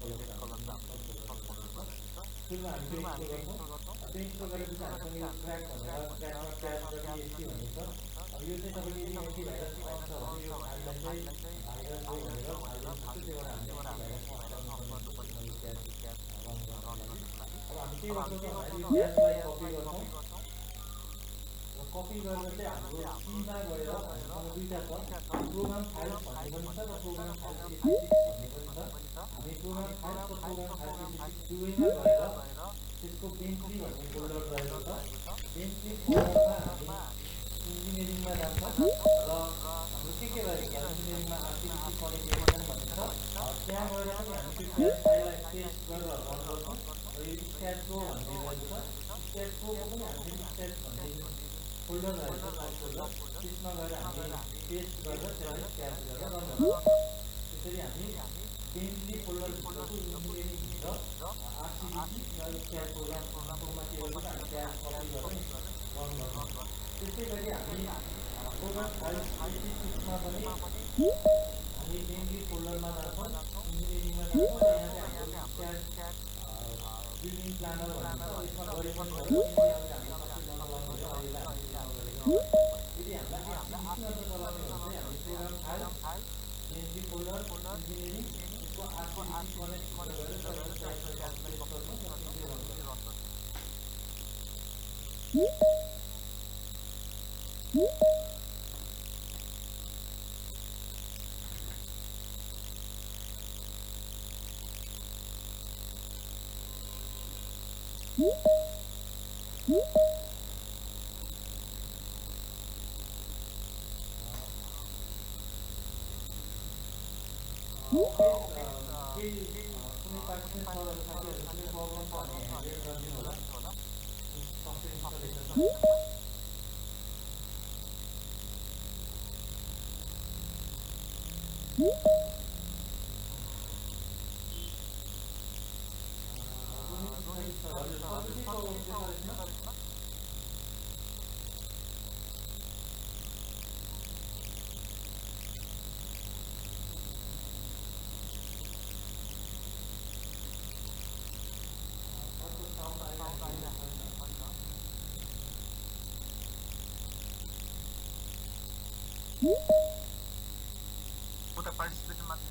Red colour चाहिँ हामीले default फोल्डरमा रहेको छ। सुरुमा हामी त्यो इन्स्टल गर्छौँ। त्यो इन्स्टल गरेपछि हामीसँग यो ट्र्याक भनेर ट्र्याकमा क्याच.exe भन्ने छ। अब यो चाहिँ तपाईँले यदि एन्टिभाइरस अन छ भने यो फाइललाई चाहिँ भाइरस हो भनेर फाल्दिन्छ। त्योबाट हामीले एन्टिभाइरस अफ गर्नुपर्छ यो क्याच रन गर्नको लागि। अब हामी के गर्छौँ त भन्दाखेरि यो क्याचलाई कपी गर्छौँ र कपी गरेर चाहिँ हाम्रो सीमा गएर हामीसँग दुईटा छ, प्रोग्राम फाइल्स भन्ने पनि छ र प्रोग्राम फाइल्स स्पेसिफिक्स भन्ने पनि छ। हामी प्रोग्राम फाइल्स र प्रोग्राम फाइल्स स्पेसिफिक्स दुवैमा गएर त्यसको बेन्चली भन्ने फोल्डर रहेको छ। बेन्चली फोल्डरमा हामी इन्जिनियरिङमा जान्छौँ र हाम्रो के रहेको छ इन्जिनियरिङमा आरटिफिसी कनेक्टिभिजन भन्ने छ। त्यहाँ गएर पनि हामी त्यो क्याच फाइललाई पेस्ट गरेर रन गर्छौँ र यो स्ट्याट प्रो भन्ने रहेको छ। स्ट्याट प्रोको पनि हामीले स्ट्याट भन्ने फोल्डर रहेको छ, सब फोल्डर। त्यसमा गएर हामी पेस्ट गरेर त्यसलाई स्ट्याट गरेर रन गर्छौँ। त्यसरी हामी बेन्चली फोल्डरभित्रको इन्जिनियरिङभित्र आरसिडिसी र स्ट्याट प्रोग्राममा के गर्छौँ हामी क्याच कपी गरेर रन गर्छौँ। त्यस्तै गरी हामी प्रोग्राम फाइल स्पेसिफिक्समा पनि हामी बेन्चली फोल्डरमा जान्छौँ, इन्जिनियरिङमा जान्छौँ र यहाँ चाहिँ हाम्रो स्ट्याट बिल्डिङ प्लानर भन्ने छ। यसमा गरे पनि भयो, किनकि अहिले हामीले सबै नचलाउने भयो, अहिले हामीले नगरेको भए। यदि हामीलाई आरसिडिसीमा चलाउने हो भने चाहिँ हामी प्रोग्राम फाइल बेन्चली फोल्डर इन्जिनियरिङ यसको आरसिडिसी कनेक्ट भित्र गएर त्यसलाई क्याचलाई कपी पेस्ट गर्छौँ र सिधै रन गर्छौँ। कुनै पार्टिसन साथीहरू कुनै प्रब्लम छ भने ह्यान्डल गरिदिनु होला सफ्टवेयर इन्स्टलेसनमा। उता पार्टिसिपेसन माथि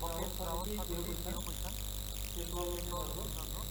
बकेट राउट छ त्यो क्वेसन त्यो प्रब्लम चाहिँ गर्नु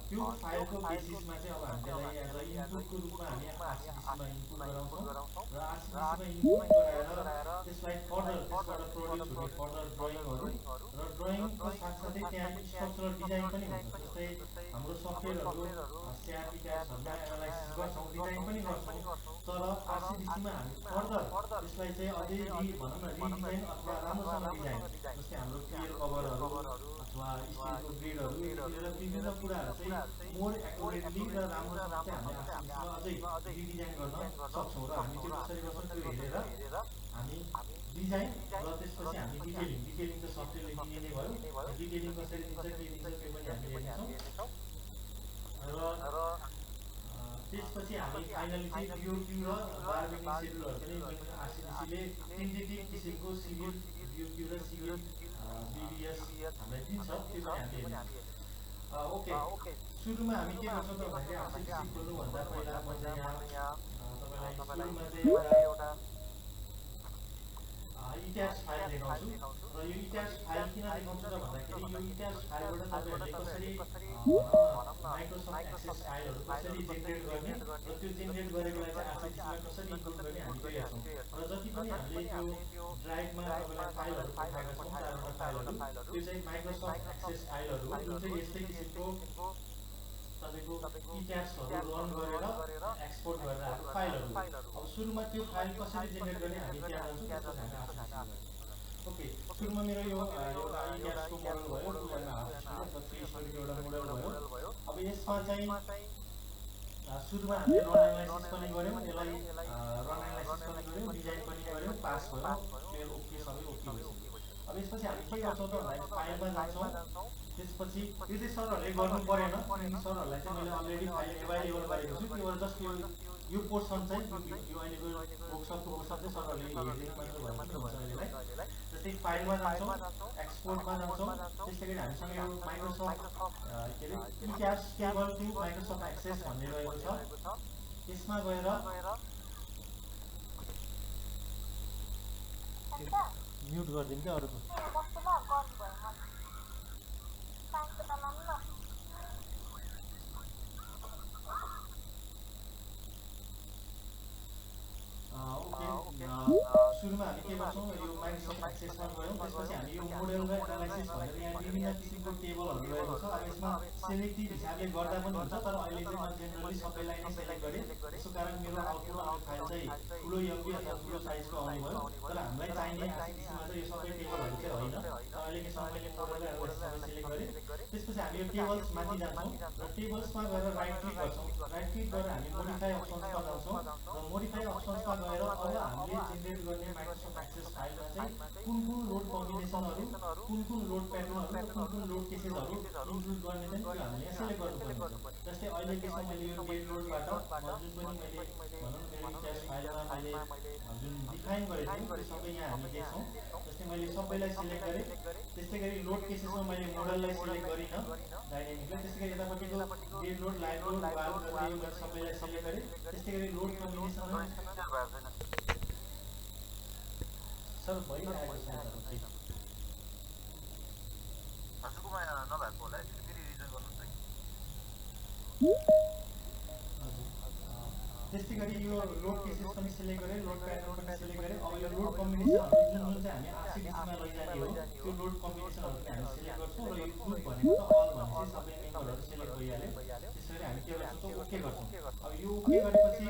त्यो फाइलको बेसिसमा चाहिँ अब हामीलाई एज अ इनपुटको रूपमा हामी आरसिडीसीमा इनपुट गराउँछौँ र आरसिडीसीमा इनपुट गराएर त्यसलाई फर्दर त्यसबाट प्रड्युस हुने फर्दर ड्रइङहरू र ड्रइङको साथसाथै त्यहाँ स्ट्रक्चरल डिजाइन पनि हुन्छ। जस्तै हाम्रो सफ्टवेयरहरू स्याप इट्याब्सहरूमा एनालाइसिस गर्छौँ, डिजाइन पनि गर्छौँ, तर आरसिडीसीमा हामी फर्दर त्यसलाई चाहिँ अझै भनौँ न रिडिजाइन अथवा राम्रोसँग डिजाइन, जस्तै हाम्रो क्लियर कभरहरू अथवा स्टिलको ग्रेडहरू विभिन्न कुराहरू चाहिँ मोर एक्युरेटली र राम्रोसँग चाहिँ हामीले आरसिडीसीमा अझै रिडिजाइन गर्न सक्छौँ र हामी त्यो कसरी गर्छौँ त्यो हेरेर हामी डिजाइन र त्यसपछि हामी डिटेलिङ त सफ्टवेयरले दिने भयो, डिटेलिङ कसरी दिन्छ के दिन्छ त्यो पनि हामीले हेर्छौँ र त्यसपछि हामी फाइनली चाहिँ बिओक्यू र बार्गेनिङ सेड्युलहरू पनि आरसिडीसीले टेन्टेटिभ किसिमको सिभिल बिओक्यू र सिभिल बिबिएस हामीलाई दिन्छ, त्यो पनि हामीले ओके। सुरुमा हामी के गर्छौँ त भन्दाखेरि आरसिडीसी खोल्नुभन्दा पहिला म चाहिँ यहाँ तपाईँलाई सुरुमा चाहिँ एउटा इट्याब्स फाइल देखाउँछु र यो इट्याब्स फाइल किन देखाउँछु त भन्दाखेरि यो इट्याब्स फाइलबाट तपाईँहरूले कसरी माइक्रोसफ्ट एक्सेस फाइलहरू कसरी जेनेरेट गर्ने र त्यो जेनेरेट गरेकोलाई चाहिँ आरसिडीसीमा कसरी इन्क्लुड गर्ने हामी त्यो हेर्छौँ र जति पनि हामीले त्यो ड्राइभमा तपाईँलाई फाइलहरू पठाएका छौँ चारवटा फाइलहरू त्यो चाहिँ माइक्रोसफ्ट एक्सेस फाइलहरू हो, जुन चाहिँ यस्तै किसिमको तपाईको इट्याक्सहरु रन गरेर एक्सपोर्ट गरेर हाम्रो फाइलहरु। अब सुरुमा त्यो फाइल कसरी जेनेरेट गर्ने हामी त्यहाँ जान्छौँ, त्यसपछि हामी आरसिसी। ओके, सुरुमा मेरो यो एउटा इट्याक्सको मोडल भयो, टुलमा हाफ स्टोरी अथवा 3 स्टोरीको एउटा मोडल भयो। अब यसमा चाहिँ सुरुमा हामीले रन एनालाइसिस पनि गर्यौं, यसलाई रन एनालाइसिस पनि गर्यौं, डिजाइन पनि गर्यौं, पास भयो, क्लियर ओके सबै ओके भइसक्यो। अब यसपछि हामी के गर्छौँ त भन्दा फाइलमा जान्छौँ, त्यसपछि यो चाहिँ सरहरुले गर्नु परेन, किनकि सरहरुलाई चाहिँ मैले अलरेडी फाइल एभाइलेबल गरेको छु, केवल जस्ट यो पोर्सन चाहिँ यो अहिलेको वर्कसपको पोर्सन चाहिँ सरहरुले हेर्दिनु मात्र भयो भने हुन्छ अहिलेलाई। जस्तै फाइलमा जान्छौँ, एक्सपोर्टमा जान्छौँ, त्यसैगरी हामीसँग यो माइक्रोसफ्ट के रे इट्याक्स टेबल टु माइक्रोसफ्ट एक्सेस भन्ने रहेको छ। यसमा गएर म्युट गर्दिनु के अरुको सुरुमा हामी के गर्छौं, यो माइक्रोसफ्ट एक्सेसमा गयौं, त्यसपछि हामी यो मोडेल र एनालाइसिस भनेर यहाँ विभिन्न किसिमको टेबलहरु रहेको छ। अब यसमा सेलेक्टिभ हिसाबले गर्दा पनि हुन्छ, तर अहिले चाहिँ म जेनरली सबैलाई नै सेलेक्ट गरे, त्यसको कारण मेरो आउटपुट आउने फाइल चाहिँ ठुलो एमबी अथवा ठुलो साइजको आउने भयो। तर हामीलाई चाहिने आरसिसीमा चाहिँ यो सबै टेबलहरु चाहिँ होइन, र अहिलेको समयले मोडेल र एनालाइसिस सबै सेलेक्ट गरे। त्यसपछि हामी यो टेबल्स माथि जान्छौं र टेबल्समा गएर राइट क्लिक गर्छौं। राइट क्लिक गरेर हामी मोडिफाई अप्सन्समा जान्छौं र मोडिफाई अप्सन्समा गएर अब हामीले जेनेरेट गर्ने माइक्रोसफ्ट एक्सेस फाइलमा चाहिँ कुन लोड कम्बिनेसनहरु, कुन लोड प्याटर्नहरु, कुन लोड केसेसहरु इन्क्लुड गर्ने चाहिँ त्यो हामीले यहाँ सेलेक्ट गर्नुपर्ने हुन्छ। जस्तै अहिले केसमा मैले यो डेड लोडबाट जुन पनि मैले भनौं मेरो इट्याक्स फाइलमा मैले जुन डिफाइन गरेको थिएँ त्यो सबै यहाँ हामी देख्छौं। जस्तै मैले सबैलाई सेलेक्ट गरे, त्यसैगरी लोड केसेसमा मैले मोडललाई सेलेक्ट गरिन डाइनामिकली, त्यसैगरी यतापट्टिको डेड लोड, लाइभ लोड, वाल गरेर यो सबैलाई सेलेक्ट गरे। त्यसैगरी लोड कम्बिनेसन सर भइरहेको छ तपाईको हजुरकोमा नभएको होला, फेरि रिजन गर्नुस् है। त्यसैगरी यो लोड केसेस पनि सेलेक्ट गरे, लोड प्याटर्न पनि सेलेक्ट गरे। अब यो लोड कम्बिनेसनहरु जुन चाहिँ हामी आरसिसीमा लैजाने हो, त्यो लोड कम्बिनेसनहरु पनि हामी सेलेक्ट गर्छौं र यो ग्रुप भनेको त अल भनेपछि सबै मेम्बरहरु सेलेक्ट भइहाल्यो। त्यसैगरी हामी के गर्छौं त ओके गर्छौं। अब यो ओके गरेपछि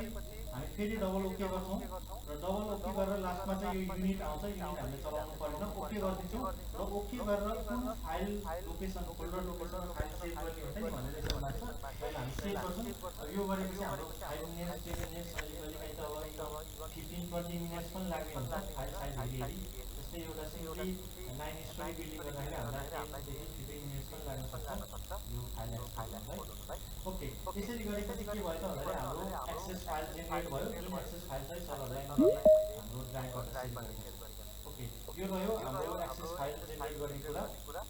हामी फेरि डबल ओके गर्छौं र डबल ओके गरेर लास्टमा चाहिँ यो युनिट आउँछ, युनिट हामीले चलाउनु पर्दैन, ओके गर्दिन्छौं र ओके गरेर कुन फाइल लोकेसन, फोल्डर लोकेसन र फाइल सेभ गर्ने हुन्छ नि भनेर यसमा मान्छ, अहिले हामी सेभ गर्छौं। अब यो गरेपछि हाम्रो फाइल नेक्स्ट अहिले कहिले काहीँ त अब 15-20 मिनेट्स पनि लाग्ने हुन्छ फाइल साइज हेरी। जस्तै एउटा सिम्पली 9 स्टोरी बिल्डिङ गर्दाखेरि हामीलाई 10 देखि 15 मिनेट्स पनि लाग्न सक्छ यो फाइल एक्सपोर्टलाई। ओके, त्यसरी गरेपछि के भयो त भन्दाखेरि हाम्रो एक्सेस फाइल जेनेरेट भयो, जुन एक्सेस फाइल चाहिँ सरहरुलाई हाम्रो ड्राइभबाट सेभ गरेको छ। ओके, यो रह्यो हाम्रो एक्सेस फाइल जेनेरेट गर्ने कुरा।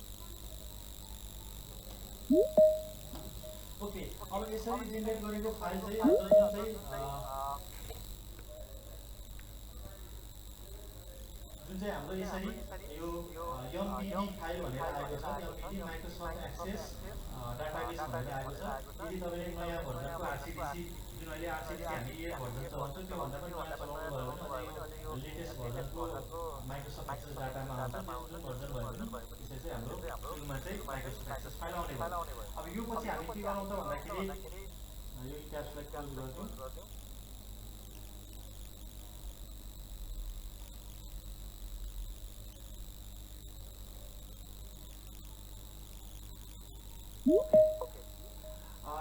ओके, अब यसरी जेनेरेट गरेको फाइल चाहिँ जुन चाहिँ हाम्रो यसरी यो एमबिडी फाइल भनेर आएको छ, एमबिडी माइक्रोसफ्ट एक्सेस डाटाबेस भनेर आएको छ। यदि तपाईले नयाँ भर्जनको आरसिडिसी जुन अहिले आरसिडिसी हामी 8 भर्जन चलाउँछौं, त्यो भन्दा पनि नयाँ चलाउनु भयो भने यो लेटेस्ट भर्जनको माइक्रोसफ्ट एक्सेस डाटामा आउँछ। जुन भर्जन भयो भने त्यसै चाहिँ हाम्रो सुरुमा चाहिँ माइक्रोसफ्ट एक्सेस फाइल आउने भयो। अब यो पछि हामी के गरौँ त भन्दाखेरि यो इट्याक्सलाई क्लोज गर्छौं।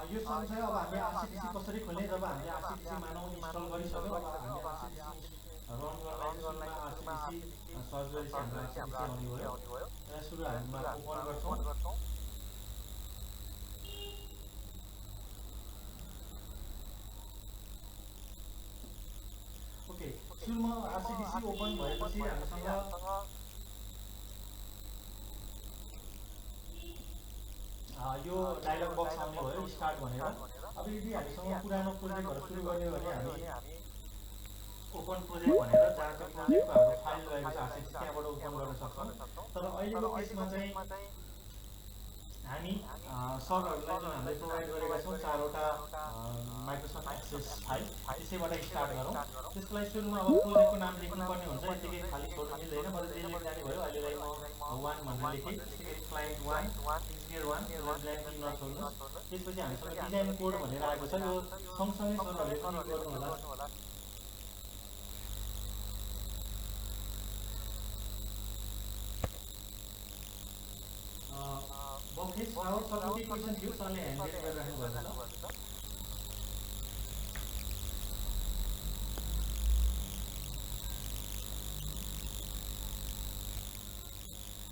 यो सँगसँगै अब हामी आरसिडिसी कसरी खोल्ने, जब हामीले आरसिडिसी मानौ इन्स्टल गरिसक्यौं, अब हामी आरसिडिसी रन गर्नलाई आरसिडिसी सर्च गरेपछि हाम्रो आरसिडिसी आउने भयो। र सुरु हामी ओपन गर्छौं। ओके, सुरुमा आरसिडिसी ओपन भएपछि हामीसँग यो डायलग बक्स आउने भयो स्टार्ट भनेर। अब यदि हामीसँग पुरानो प्रोजेक्टहरु सुरु गर्ने हो भने हामी ओपन प्रोजेक्ट भनेर जहाँ चाहिँ प्रोजेक्टको हाम्रो फाइल रहेको छ आरसिसी त्यहाँबाट ओपन गर्न सक्छौं। तर अहिलेको केसमा चाहिँ हामी सरहरूलाई जुन हामीले प्रोभाइड गरेका छौँ 4वटा माइक्रोसफ्ट एक्सेस फाइल त्यसैबाट स्टार्ट गरौँ। त्यसको लागि सुरुमा अब प्रोजेक्टको नाम लेख्नुपर्ने हुन्छ, यतिकै खाली छोड्नु मिल्दैन। मैले जे लेख्दै भयो अहिलेलाई म 1 भनेर लेखेँ। त्यसै गरी क्लाइन्ट 1 इन्जिनियर 1 यसलाई ब्ल्याङ्क दिन नछोड्नुहोस्। त्यसपछि हामीसँग डिजाइन कोड भनेर आएको छ, यो सँगसँगै सरहरूले पनि गर्नुहोला। बक्सेस राउट सबैकै क्वेसन थियो, सरले ह्यान्ड रेज गरिराख्नु भएको छ।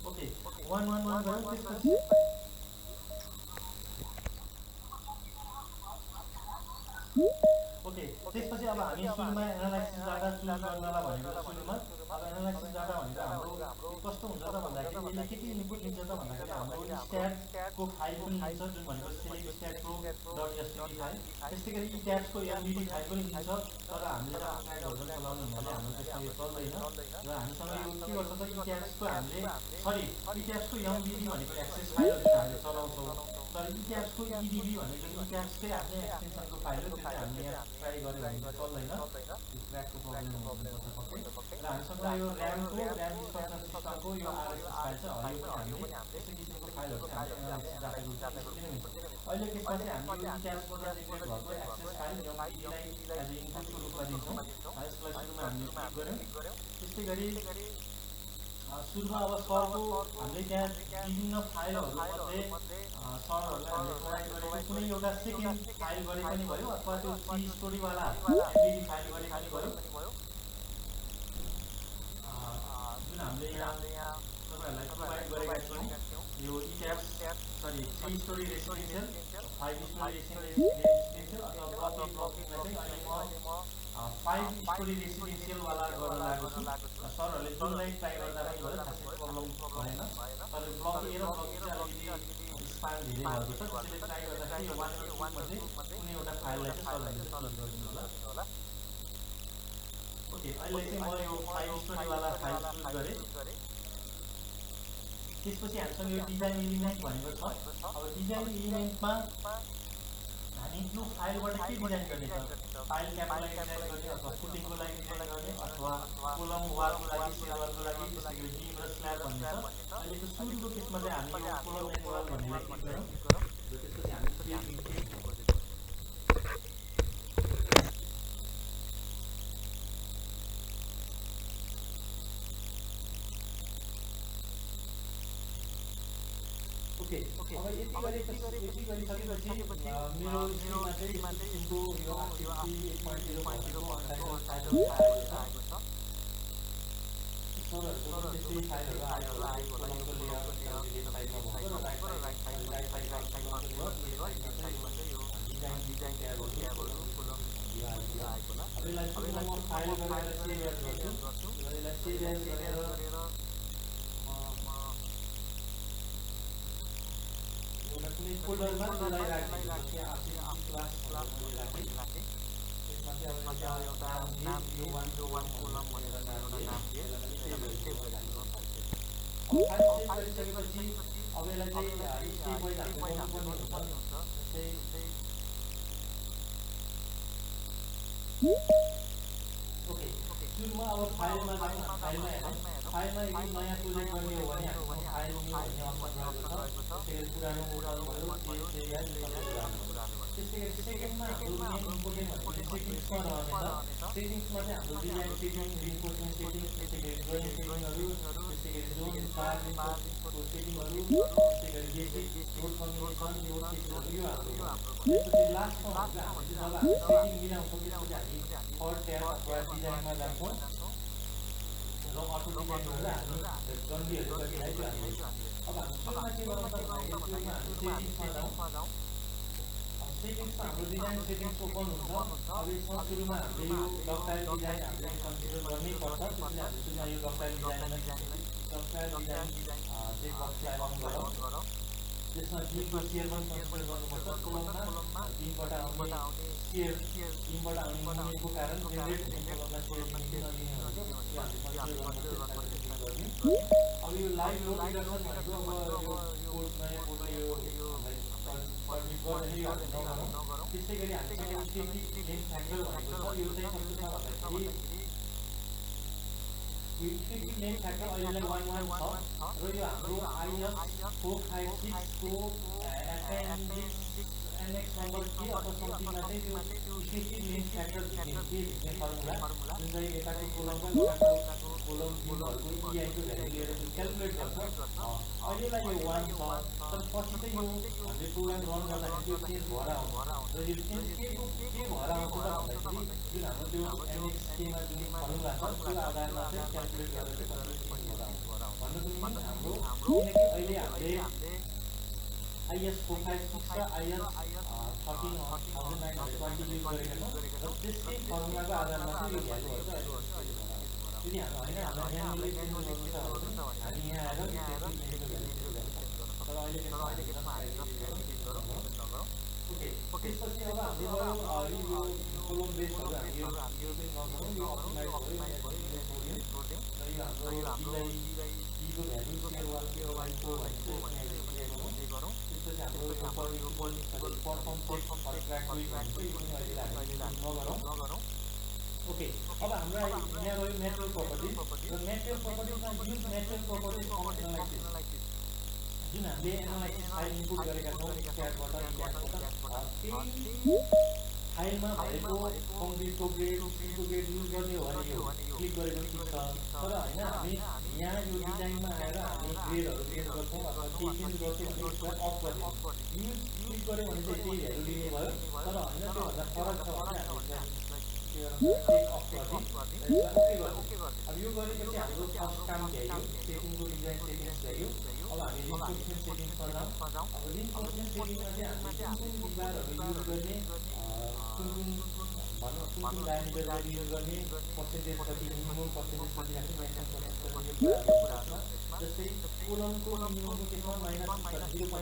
ओके 111 गरौँ। त्यसपछि ओके त्यसपछि अब हामी सुरुमा एनालाइसिस डाटा चुज गर्नला भनेको छ। सुरुमा अब एनालाइसिस डाटा भनेको हाम्रो कस्तो हुन्छ त भन्दाखेरि यसले के इनपुट लिन्छ त भन्दाखेरि हाम्रो स्ट्याट्सको फाइल पनि लिन्छ, जुन भनेको select stat pro dot STD file. त्यस्तै गरी इट्याब्सको एमबिडी फाइल पनि लिन्छ, तर हामीले अब स्लाइड भर्जन चलाउनु हुनाले हाम्रो त्यसमा यो चल्दैन र हामीसँग यो के गर्छ त इट्याब्सको हामीले इट्याब्सको एमबिडी भनेको एक्सेस फाइल जुन हामीले चलाउँछौँ, तर इट्याब्सको इडिबी भनेको इट्याब्सकै आफ्नै एक्सटेन्सनको फाइल हो, त्यो चाहिँ हामीले यहाँ ट्राई गऱ्यो भने चल्दैन, त्यो क्र्याकको प्रब्लम हुनुपर्छ पक्कै। र हामीसँग यो ऱ्यामको ऱ्याम इन्स्ट्रक्सन सिस्टमको यो आरएसएस फाइल छ, यो पनि हामीले यस्तो किसिमको फाइलहरू चाहिँ हामीले एनालाइसिस डाटा ग्रुप चाहिँ यसरी नै हुन्छ। अहिले त्यसमा चाहिँ हामीले यो इट्याब्सबाट जेनेरेट भएको एक्सेस फाइल एमबिडीलाई एज ए इनपुटको रूपमा दिन्छौँ। यसलाई सुरुमा हामीले क्लिक गऱ्यौँ। त्यस्तै गरी सुरुमा अब सरको हामीले त्यहाँ विभिन्न फाइलहरूमध्ये सरहरूलाई हामीले प्रोभाइड गरेको कुनै एउटा सेकेन्ड फाइल गरे पनि भयो, अथवा त्यो सी स्टोरीवाला एमबिडी फाइल गरे पनि भयो, जुन हामीले यहाँ तपाईँहरूलाई प्रोभाइड गरेका छौँ। यो इट्याब्स सी स्टोरी रेसिडेन्सियल 5 स्टोरी रेसिडेन्सियल अथवा ब्लकिङमा चाहिँ अहिले म 5 स्टोरी रेसिडेन्सियलवाला गर्न लागेको छु। सरहरूले जुनलाई ट्राई गर्दा पनि भयो, खासै प्रब्लम भएन। तर ब्लक ए र ब्लक बी चाहिँ अलिकति स्पान धेरै भएको छ, त्यसैले ट्राई गर्दाखेरि यो 1 र 2 मध्ये कुनै एउटा फाइललाई चाहिँ सरहरूले चुज गरिदिनु होला। ओके अहिले चाहिँ म यो 5 स्टोरीवाला फाइल चुज गरेँ। त्यसपछि हामीसँग यो डिजाइन एलिमेन्ट भनेको छ। अब डिजाइन एलिमेन्टमा हामी यो फाइलबाट के डिजाइन गर्ने छ, फाइल क्यापको लागि डिजाइन गर्ने अथवा फुटिङको लागि डिजाइन गर्ने अथवा कोलम वालको लागि सेलवालको लागि, त्यसै गरी बिम र स्ल्याब भन्ने छ। अहिलेको सुरुको केसमा चाहिँ हामी यो कोलम एन्ड वाल भन्नेलाई क्लिक गरौँ। त्यसपछि हामी क्रिएट ओके अब यति गरिसकेपछि मेरो स्क्रिनमा चाहिँ यस्तो यो आरसिसी 1.0 भनेको टाइटल आएको छ। सरहरूको त्यस्तै फाइलहरू आएको कोलमको लेयर साइडमा भएको र राइट साइडमा यो डिजाइन ट्याबहरू कोलम आएको होला। अब यसलाई सुरुमा म फाइल गरेर सेभ एज गर्छु। यसलाई सेभ एज गरेर कुनै फोल्डरमा त्यसलाई राख्ने आरसिसी क्लास मैले राखेँ। त्यसमा चाहिँ अब एउटा नाम दियो 101 कोलम भनेर नाम दिएँ। त्यसलाई सेभ गरिदिनु फाइल सेभ गरिसकेपछि अब यसलाई चाहिँ स्टेप वाइज हामीले गर्नुपर्ने हुन्छ। ओके सुरुमा अब फाइलमा जाउँ। फाइलमा हेरौँ। फाइलमा यदि नयाँ प्रोजेक्ट गर्ने हो भने हामीसँग फाइल न्यू भन्ने अप्सन रहेको छ। त्यसै गरी पुरानो मोडल भयो, त्यस्तै गरी सेकेन्डमा हाम्रो मेन इम्पोर्टेन्ट भनेको सेटिङ्समा रहनेछ। सेटिङ्समा चाहिँ हाम्रो डिजाइन सेटिङ, रिइन्फोर्समेन्ट सेटिङ, त्यसै गरी ड्रइङ सेटिङहरू, त्यसै गरी जोन बार इन्फोर्समेन्टको सेटिङहरू, त्यसै गरी बेसिक रोड कम्बिनेसन यो सेटिङहरू यो हाम्रो। त्यसपछि लास्टमा हुन्छ हामीले जब हामी सेटिङ मिलाउँछौँ त्यसपछि हामी थर्ड ट्याब अथवा डिजाइनमा जान्छौँ र अटो डिजाइन गरेर हामी डन्डीहरू कतिलाई त्यो हामी अब हामी सुरुमा के गरौँ त भन्दाखेरि सुरुमा हामी सेटिङ्समा जाउँ। सेटिङ्समा हाम्रो डिजाइन सेटिङ्स ओपन हुन्छ। अब यसमा सुरुमा हामीले यो डक्टाइल डिजाइन हामीले कन्सिडर गर्नै पर्छ। त्यसैले हामीले सुरुमा यो डक्टाइल डिजाइन चाहिँ बक्सलाई अन गरौँ। त्यसमा बीको सेयर पनि कन्सिडर गर्नुपर्छ कोलममा बीबाट आउने सेयर बीबाट आउने युनियनको कारण जेनेरेट हुने कोलममा सेयर लिने कि नलिने भनेको यो हामीले कन्सिडर गर्नुपर्छ। अब यो लाइभ लोड रिडक्सन भनेको अब यो कोड नयाँ कोडले यो पर्मिट गर्दैन यो हामीले नगरौँ। त्यसै गरी हामीसँग इफेक्टिभ लेन्थ फ्याक्टर भनेको छ यो चाहिँ कस्तो छ भन्दाखेरि यो इफेक्टिभ लेन्थ फ्याक्टर अहिलेलाई 1 छ र यो हाम्रो IS 456 को एनेक्स नम्बर के अथवा समथिङमा चाहिँ त्यो इफेक्टिभ लेन्थ फ्याक्टर भेट्ने फर्मुला जुन चाहिँ यताको कोलमको उताको कोलम बिमहरूको EI को भ्यालु लिएर त्यो क्याल्कुलेट गर्छ। अहिलेलाई यो 1 छ तर पछि चाहिँ यो हामीले प्रोग्राम रन गर्दाखेरि त्यो चेन्ज भएर आउँछ र यो चेन्ज के भएर आउँछ त भन्दाखेरि जुन हाम्रो त्यो एनेक्स केमा जुन फर्मुला छ त्यो आधारमा चाहिँ क्याल्कुलेट गरेर चाहिँ कति भएर आउँछ भन्नुको निम्ति हाम्रो किनकि अहिले हामीले IS 456 र IS 13920 युज गरेका छौँ र त्यसकै फर्मुलाको आधारमा चाहिँ यो भ्यालुहरू चाहिँ अहिले यदि हामीलाई म्यानुअली चेन्ज गर्नु छ भने हामी यहाँ आएर इफेक्टिभ लेन्थको भ्यालु तर अहिले त्यसमा ओके त्यसपछि अब हाम्रो यो कोलम बेसहरू हामी यो नगरौँ यो अप्टिमाइज भयो र यो हाम्रो बीको भ्यालु सेयर 1 सेयर 1 को भनेको त्यसपछि हाम्रो perform check for track quick भनेको यो पनि अहिले हामी नगरौँ। ओके अब हाम्रो यहाँ गयो नेचुरल प्रपर्टिज र नेचुरल प्रपर्टिजमा युज नेचुरल प्रपर्टिज एनालाइसिस जुन हामीले एनालाइसिस फाइल इनपुट गरेका छौँ क्याटबाट त्यही फाइलमा भएको कङ्क्रिटको ग्रेड स्टिलको ग्रेड युज गर्ने हो भने यो क्लिक गरेको ठिक छ तर होइन हामी यहाँ यो डिजाइनमा आएर हामी ग्रेडहरू चेन्ज गर्छौँ अथवा केही चेन्ज गर्छौँ भने यसलाई अफ गर्ने युज क्लिक गऱ्यो भने चाहिँ त्यही भ्यालु लिने भयो तर होइन त्योभन्दा फरक छ भने हामीले टेक अफ गर्ने ओके गर्छौँ। अब यो गरेपछि हाम्रो फर्स्ट काम भ्यायो सेटिङको डिजाइन सेटिङ्स भ्यायो। अब हामी रिइन्फोर्समेन्ट सेटिङ्समा जाउँ। अब रिइन्फोर्समेन्ट सेटिङमा चाहिँ हामीले कुन डिभारहरू युज गर्ने कुन डायमिटर युज गर्ने पर्सेन्टेज कति मिनिमम पर्सेन्टेज कति राख्ने म्याक्सिमम पर्सेन्टेज यो कुराहरू जस्तै कोलमको मिनिममको केसमा -0.4% चाहिँ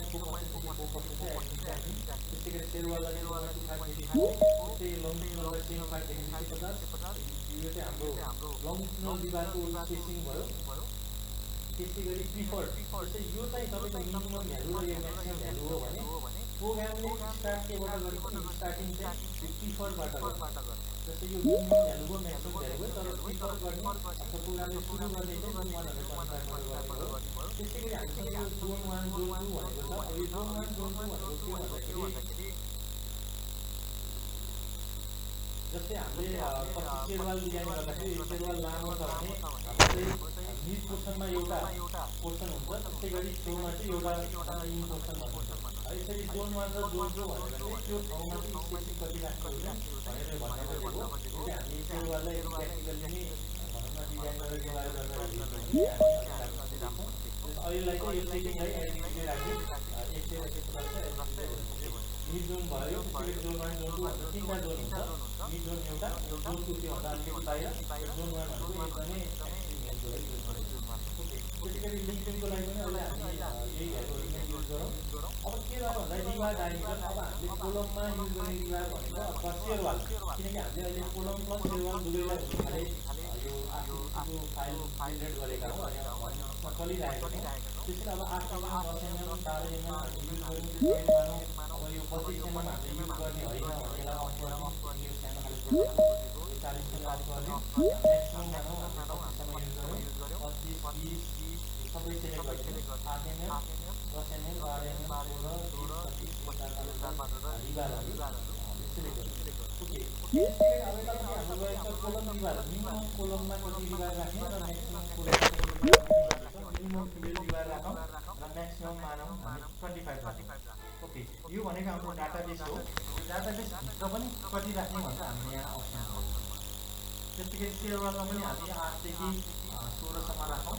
एडिसन राख्ने त्यसै गरी सेयरवाललाई 0.25 देखि त्यस्तै लङ स्पिनरलाई 0.5 देखि 250 यो चाहिँ हाम्रो लङ स्पिनर डिभारको स्पेसिङ भयो। त्यसै गरी प्रिफर्ड जस्तै यो चाहिँ तपाईँको मिनिमम भ्यालु र यो म्याक्सिमम भ्यालु हो भने प्रोग्रामले स्टार्ट केबाट गर्छ स्टार्टिङ चाहिँ प्रिफर्डबाट गर्छ जस्तै यो मिनिमम भ्यालु हो म्याक्सिमम भ्यालु हो तर प्रिफर गर्ने अथवा प्रोग्रामले सुरु गर्ने चाहिँ 125 गर्ने भयो। त्यसै गरी हामीसँग यो जोन 1 जोन 2 भनेको छ। अब यो जोन 1 जोन 2 भनेको के भन्दाखेरि जस्तै हामीले कति सेयरवाल डिजाइन गर्दाखेरि यो सेयरवाल लामो छ भने हामीले मिड पोर्सनमा एउटा पोर्सन हुन्छ त्यसै गरी छेउमा चाहिँ एउटा इन पोर्सन भन्छ। यसरी जोन 1 र जोन 2 भनेर चाहिँ त्यो ठाउँमा चाहिँ स्पेसिङ कति राख्नु हुन्छ भनेर भन्न खोजेको हो। यो चाहिँ हामी सेयरवाललाई प्र्याक्टिकल्ली नै भनौँ न डिजाइन गरेर जोगाड गरेर अहिलेलाई चाहिँ यो सेटिङलाई एडिटले राख्यो यसले मिड जोन भयो त्यसै जोन 1 जोन 2 भनेर तीनवटा जोन हुन्छ। मिड जोन एउटा जोन 2 त्योभन्दा अलिकति बाहिर जोन 1 भनेको एकदमै त्यसै गरी लिङ्किङको लागि पनि अहिले हामी यही भ्यालुहरू नै युज गरौँ। अब के गर्नु भन्दा रिभार डायमिटर अब हामीले कोलममा युज गर्ने रिभार भनेको अथवा सेयरवाल किनकि हामीले अहिले कोलम प्लस सेयरवाल दुवैलाई हुने यो आर्टिफिसियलको फाइल जेनेरेट गरेका हौँ अनि यसमा चलिरहेको छ। त्यसैले अब 8 mm 10 mm 12 mm हामीले युज गऱ्यौँ मानौँ अब यो 25 mm हामीले युज गर्ने होइन भने यसलाई अफ गरौँ यो सानो खालको 40 mm अफ गऱ्यौँ म्याक्सिमम मानौँ हामीले 25 युज गऱ्यौँ 25 20 सबै सेलेक्ट गरिदिनु 8 mm 10 mm 12 mm 16 20 25 रिभारहरू सेलेक्ट गर्नु ओके। त्यसै गरी अब यता पनि हाम्रो गएको छ कोलम रिभार मिनिमम कोलममा कति रिभार राख्ने र म्याक्सिमम कोलममा मिनिमम टुवेल्भ रिभार राखौँ र म्याक्सिमम मानौँ हामी 25 राखौँ ओके। यो भनेको हाम्रो डाटाबेस हो। यो डाटाबेसभित्र पनि कति राख्ने भनेर हामीले यहाँ अप्सन छ। त्यस्तै गरी सेयरवालमा पनि हामीले 8 देखि 16 सम्म राखौँ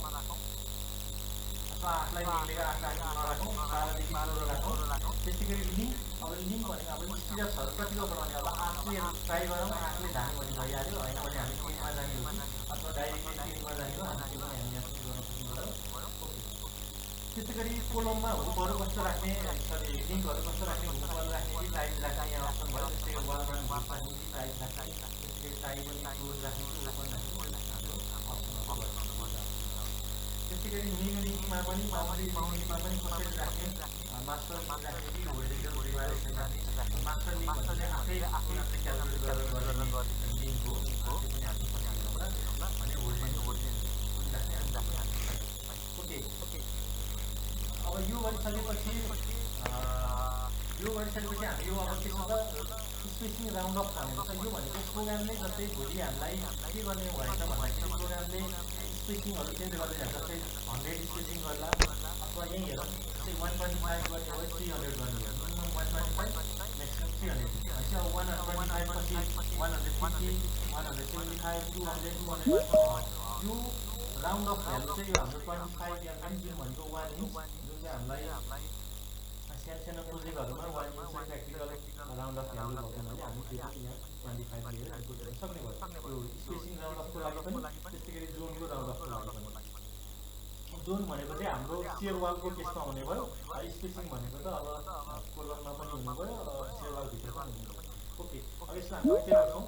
अथवा 8 लाई मिलेर 8 नराखौँ 12 देखि 16 राखौँ। त्यस्तै गरी लिङ्क अब लिङ्क भनेको अब स्टिरप्सहरू कतिको बनाउने अब 8 ले ट्राई गरौँ 8 ले धाने भने भइहाल्यो होइन भने हामी 3 मा जाने हो अथवा डाइरेक्टली 3 मा जाने हो हामी त्यो पनि हामी यहाँ गर्न सक्छौँ। त्यसै गरी कोलममा हुकहरू कस्तो राख्ने सरी लिङ्कहरू कस्तो राख्ने हुकहरू राख्ने कि टाइप राख्ने यहाँ अप्सन भयो जस्तै वालमा हुक राख्ने कि टाइप राख्ने त्यसै गरी टाइप पनि क्लोज राख्ने कि ओपन राख्ने हाम्रो अप्सनहरू भयो त्यसै गरी मेन लिङ्कमा पनि बाउन्ड्री लिङ्कमा पनि कसरी राख्ने मास्टर लिङ्क राख्ने कि होरिजोन्टल रिभाइलेसन राख्ने मास्टर लिङ्क भनेको आफै आफूले क्यालकुलेट गरेर गर्ने लिङ्क हो त्यो पनि हाम्रो सजिलो होला भने होरिजोन्टल राख्ने ओके अब यो गरिसकेपछि हामी यो अब के छ त स्पेसिङ राउन्ड अफ भनेको छ यो भनेको प्रोग्रामले जस्तै भोलि हामीलाई के गर्ने भएछ भन्दाखेरि प्रोग्रामले स्पेसिङहरू चेन्ज गर्दै जान्छ जस्तै 100 स्पेसिङ गर्ला अथवा यहीँ हेरौँ जस्तै 125 गर्ने हो 300 गर्ने हो मिनिमम 125 म्याक्सिमम 300 भनेपछि अब 125 पछि 150 175 200 यो राउन्ड अफ भ्यालु चाहिँ यो हाम्रो 25 या जुन भनेको 1 इन्च जुन चाहिँ हामीलाई सानो प्रोजेक्टहरूमा 1 inch practical round of value भएको हुनाले हामी त्यो पनि यहाँ 25 लिएर इनपुट गर्न सक्ने भयो यो स्पेसिङ राउन्ड अफको लागि पनि त्यस्तै गरी जोनको राउन्ड अफको लागि पनि जोन भनेको चाहिँ हाम्रो सेयर वालको केसमा हुने भयो स्पेसिङ भनेको त अब कोलममा पनि हुने भयो सेयर वालभित्र पनि हुने भयो ओके अब यसमा हामी के गर्छौँ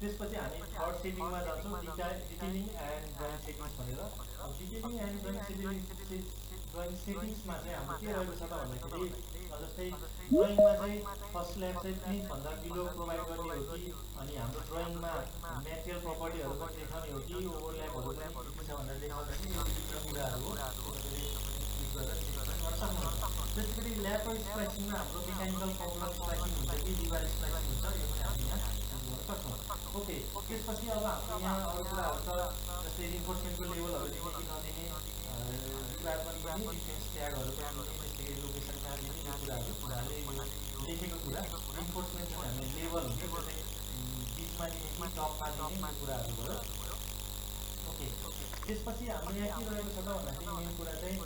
त्यसपछि हामी थर्ड सेटिङमा जान्छौँ डिटेलिङ एन्ड ड्रइङ सेटिङ्स भनेर अब डिटेलिङ एन्ड ड्रइङ सेटिङ्समा चाहिँ हाम्रो के रहेको छ त भन्दाखेरि जस्तै ड्रइङमा चाहिँ फर्स्ट ल्याब चाहिँ प्लिजभन्दा बिलो प्रोभाइड गर्ने हो कि अनि हाम्रो ड्रइङमा मेटेरियल प्रपर्टीहरू पनि देखाउने हो कि ओभरल्यापहरू पनि के छ भनेर देखाउने कि यो कुराहरू हो त्यसै गरी ल्याब र स्प्लाइसिङमा हाम्रो मेकानिकल प्रब्लम स्प्लाइसिङ हुन्छ कि रिभार स्प्लाइसिङ हुन्छ यो पनि हामी यहाँ सक्छौँ ओके त्यसपछि अब हाम्रो यहाँ अरू कुराहरू छ जस्तै रिन्फोर्समेन्टको लेभलहरू दिने कि नदिने रिक्वायरमेन्ट पनि डिफेन्स ट्यागहरू पनि दिने त्यसै गरी लोकेसन कहाँ दिने यो कुराहरू उनीहरूले यो लेखेको कुरा रिन्फोर्समेन्ट चाहिँ हामीले लेभल हुन्छ जस्तै बिचमा दिने कि टपमा दिने यो कुराहरू भयो ओके त्यसपछि हाम्रो यहाँ के रहेको छ त भन्दाखेरि मेन कुरा चाहिँ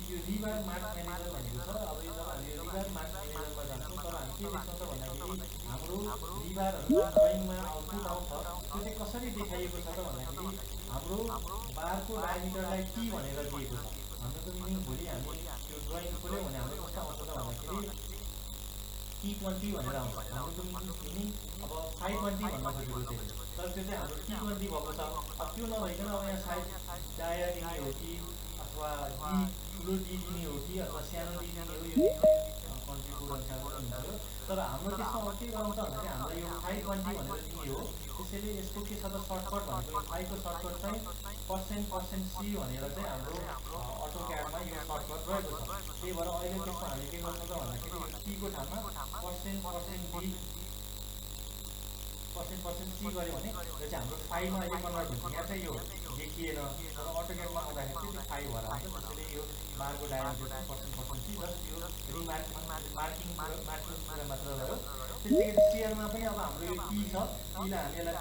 यो रिभार मार्क म्यानेजर भनेको छ अब यो जब हामी रिभार मार्क म्यानेजरमा जान्छौँ तब हामी के देख्छौँ त भन्दाखेरि हाम्रो रिभारहरू ड्रइङमा आउटपुट आउँछ त्यो चाहिँ कसरी देखाइएको छ त भन्दाखेरि हाम्रो बारको डायमिटरलाई टी भनेर दिएको छ हाम्रो मिनिङ भोलि हामी त्यो ड्रइङ खोल्यौँ भने हाम्रो कस्तो आउँछ त भन्दाखेरि T20 भनेर आउँछ हाम्रो मिनिङ अब 520 भन्न खोजेको चाहिँ तर त्यो चाहिँ हाम्रो T20 भएको छ अब त्यो नभइकन अब यहाँ साइज डाया दिने हो कि अथवा डी ठुलो डी दिने हो कि अथवा सानो डी दिने हो यो कन्ट्रीको अनुसार हुन्छ तर हाम्रो त्यसमा अब के गराउँछ भन्दाखेरि हामीलाई यो 520 भनेर दिने हो त्यसैले यसको के छ त सर्टकट भनेको 5 को सर्टकट चाहिँ % C भनेर चाहिँ हाम्रो अटोक्याडमा यो सर्टकट रहेको छ त्यही भएर अहिले त्यसमा हामीले के गर्छौँ त भन्दाखेरि T को ठाउँमा % C गऱ्यो भने यो चाहिँ हाम्रो 5 मा अहिले कन्भर्ट हुन्छ यहाँ चाहिँ यो देखिएन तर अटोक्याडमा आउँदाखेरि चाहिँ त्यो 5 भएर आउँछ त्यसैले यो बारको डायमिटर चाहिँ % C जस्ट यो मार्किङ कुरा मात्र रह्यो त्यसै गरी सेयरमा पनि अब हाम्रो यो टी छ टीलाई हामी यसलाई %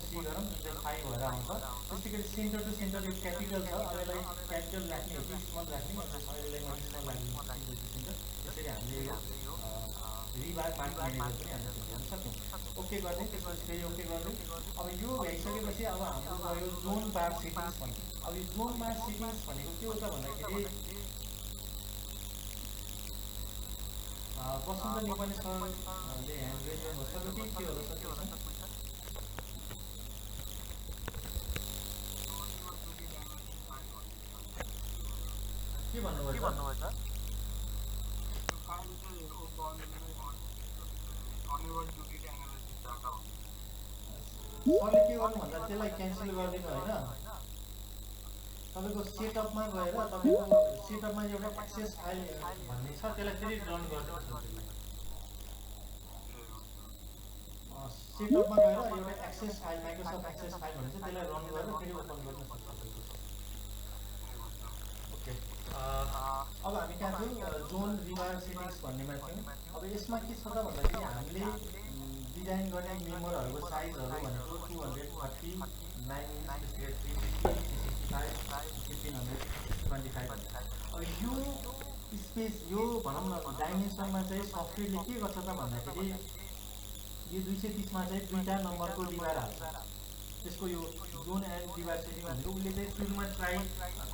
C गरौँ जुन चाहिँ 5 भएर आउँछ त्यसै गरी सेन्टर टु सेन्टर यो क्यापिटल छ अब यसलाई क्यापिटल राख्ने हो कि स्मल राख्ने यसलाई मैले स्मल राख्ने त्यसरी हामीले यो रिभार मार्क म्यानेजर पनि हामीले गर्न सक्छौँ ओके गर्ने त्यसपछि फेरि ओके गर्ने अब यो भइसकेपछि अब हाम्रो भयो जोन बार सेटिङ्स भन्ने अब यो जोन बार सेटिङ्स भनेको के हो त भन्दाखेरि बसन्त नेपाली सरले ह्यान्ड रेज गर्नुभएको छ के होला सर के भन्नुभयो सरले के गर्नु भन्दा त्यसलाई क्यान्सल गरिदिनु होइन तपाईँको सेटअपमा गएर तपाईँको सेटअपमा एउटा एक्सेस फाइल भन्ने छ त्यसलाई फेरि रन गरिदिनुहोस् सेटअपमा गएर एउटा access file Microsoft access file भन्छ त्यसलाई रन गरेर फेरि ओपन गर्न सक्छ ओके अब हामी कहाँ छौँ जोन रिभार सेटिङ्स भन्नेमा छौँ अब यसमा के छ त भन्दाखेरि हामीले डिजाइन गर्ने मेम्बरहरूको साइजहरू भनेको 230 9 1525 अब यो स्पेस यो भनौँ न डाइमेन्सनमा चाहिँ सफ्टवेयरले के गर्छ त भन्दाखेरि यो 230 मा चाहिँ दुईटा नम्बरको रिभार हाल्छ त्यसको यो जोन एन्ड रिभार सेटिङ भनेको उसले चाहिँ सुरुमा ट्राई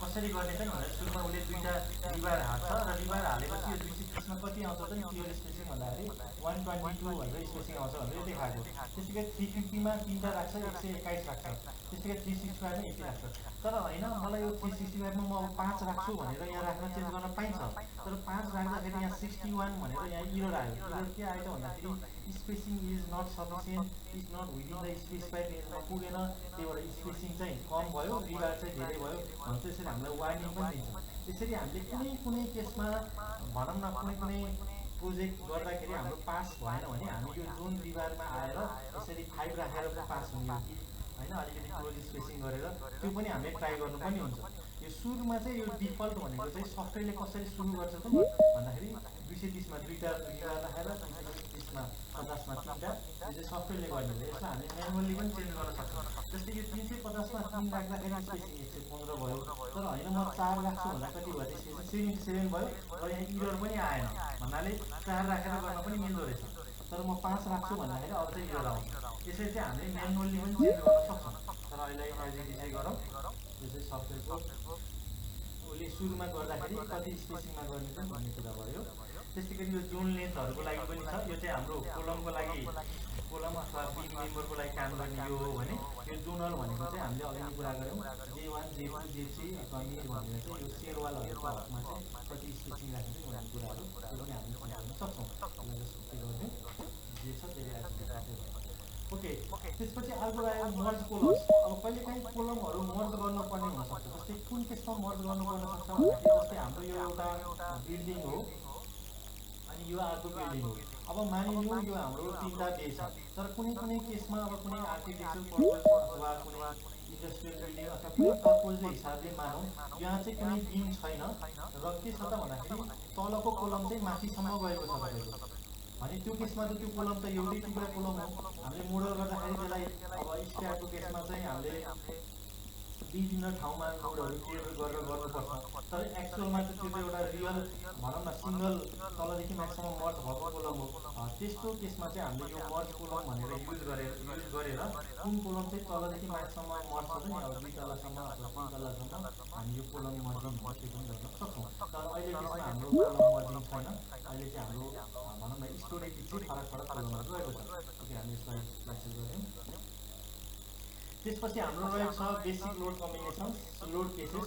कसरी गर्ने त भन्दा सुरुमा उसले दुईवटा रिभार हाल्छ र रिभार हालेपछि यो 230 मा कति आउँछ त नि क्लियर स्पेसिङ भन्दाखेरि 122 भनेर स्पेसिङ आउँछ भनेर देखाएको। त्यसै गरी 350 मा 3टा राख्छ 121 राख्छ, त्यसै गरी 365 मा यति राख्छ। तर होइन मलाई यो 365 मा म अब 5 राख्छु भनेर यहाँ राख्न चेन्ज गर्न पाइन्छ, तर 5 राख्दाखेरि यहाँ 61 भनेर यहाँ इरर आयो। इरर के आयो त भन्दाखेरि spacing is not sufficient, is not within the specified रेन्जमा पुगेन, त्यही भएर स्पेसिङ चाहिँ कम भयो, रिभार चाहिँ धेरै भयो भन्छ। त्यसरी हामीलाई वार्निङ पनि दिन्छ। त्यसरी हामीले कुनै केसमा भनौँ न कुनै प्रोजेक्ट गर्दाखेरि हाम्रो पास भएन भने हामी यो जोन रिभारमा आएर यसरी 5 राखेर पास हुने हो कि होइन, अलिकति क्लोज स्पेसिङ गरेर त्यो पनि हामीले ट्राई गर्नुपर्ने हुन्छ। यो सुरुमा चाहिँ यो डिफल्ट भनेको चाहिँ सफ्टवेयरले कसरी सुरु गर्छ त भन्दाखेरि 230 मा 2टा रिभार राखेर 230 मा 50 मा 3टा, यो चाहिँ सफ्टवेयरले गर्ने हो। यसलाई हामीले म्यानुअली पनि चेन्ज गर्न सक्छौँ। जस्तै यो 350 मा 3 राख्दाखेरि स्पेसिङ 115 भयो, तर होइन म 4 राख्छु भन्दा कति भयो त्यसपछि 77 भयो र यहाँ इरर पनि आएन भन्नाले 4 राखेर गर्न पनि मिल्दो रहेछ। तर म 5 राख्छु भन्दाखेरि अब चाहिँ इरर आउँछ। यसरी चाहिँ हामीले म्यानुअली पनि चेन्ज गर्न सक्छौँ। तर अहिले एज इट इज गरौँ। यो चाहिँ सफ्टवेयरको उसले सुरुमा गर्दाखेरि कति स्पेसिङमा गर्ने त भन्ने कुरा भयो। त्यस्तै गरी यो जोन लेन्थहरूको लागि पनि छ। यो चाहिँ हाम्रो कोलमको लागि, कोलम अथवा बिम मेम्बरको लागि काम गर्ने यो हो भने यो जोनल भनेको चाहिँ हामीले अघि नै कुरा गऱ्यौँ J1 J2 J3 अथवा मिड भनेर चाहिँ यो सेल वालहरूको हकमा चाहिँ कति स्पेसिङ राख्ने भन्ने कुराहरू त्यो पनि हामीले गर्न सक्छौँ। यसलाई जस्तो के गर्ने जे छ त्यसले आइसक्यो। ओके, त्यसपछि अर्को आयो मर्ज कोलम्स। अब कहिलेकाहीँ कोलमहरू मर्ज गर्नुपर्ने हुनसक्छ। जस्तै कुन केसमा मर्ज गर्नुपर्न सक्छ भन्दाखेरि जस्तै हाम्रो यो एउटा बिल्डिङ हो अनि यो अर्को बिल्डिङ हो। अब मानिलिउँ यो हाम्रो 3टा बे छ, तर कुनै केसमा अब कुनै आर्किटेक्चरल पर्पज अथवा कुनै इन्डस्ट्रियल बिल्डिङ अथवा कुनै पर्पजको हिसाबले मानौँ यहाँ चाहिँ कुनै बिम छैन र के छ त भन्दाखेरि तलको कोलम चाहिँ माथिसम्म गएको छ तपाईँको भने त्यो केसमा त त्यो कोलम त एउटै टुक्रा कोलम हो। हामीले मोडल गर्दाखेरि त्यसलाई अब स्ट्यारको केसमा चाहिँ हामीले विभिन्न ठाउँमा लोडहरू क्रिएट गरेर गर्नुपर्छ। तर एक्चुअलमा चाहिँ त्यो एउटा रियल भनौँ न सिङ्गल तलदेखि म्याक्सिमम मर्ज भएको कोलम हो। त्यस्तो केसमा चाहिँ हामीले यो मर्ज कोलम भनेर युज गरेर कुन कोलम चाहिँ तलदेखि म्याक्सिमम मर्ज छ नि अब 2 तलासम्म अथवा 3 तलासम्म हामी यो कोलम मर्जिङ त्यो पनि गर्न सक्छौँ। तर अहिले त्यसमा हाम्रो कोलम मर्जिङ छैन। अहिले चाहिँ हाम्रो भनौँ न स्टोरेज चाहिँ फरक कोलमहरू रहेको छ। ओके, हामी यसलाई क्यान्सल गऱ्यौँ। त्यसपछि हाम्रो रहेको छ basic load combination load cases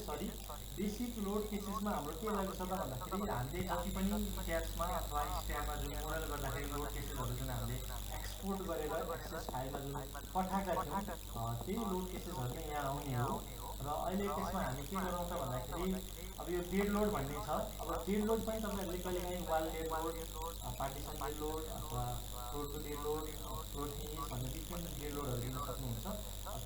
basic load केसेसमा हाम्रो के रहेको छ त भन्दाखेरि हामीले जति पनि ट्याब्समा अथवा स्ट्यारमा जुन मोडल गर्दाखेरि लोड केसेसहरू जुन हामीले एक्सपोर्ट गरेर एक्सेस फाइलमा जुन पठाएका थियौँ त्यही लोड केसेसहरू नै यहाँ आउने हो। र अहिले त्यसमा हामी के गरौँ त भन्दाखेरि अब यो डेड लोड भन्ने छ। अब डेड लोड पनि तपाईँहरूले कहिलेकाहीँ wall dead load, partition dead load अथवा फ्लोरको डेड लोड, फ्लोर फिनिस भन्ने डिफ्रेन्ट डेड लोडहरू दिन सक्नुहुन्छ।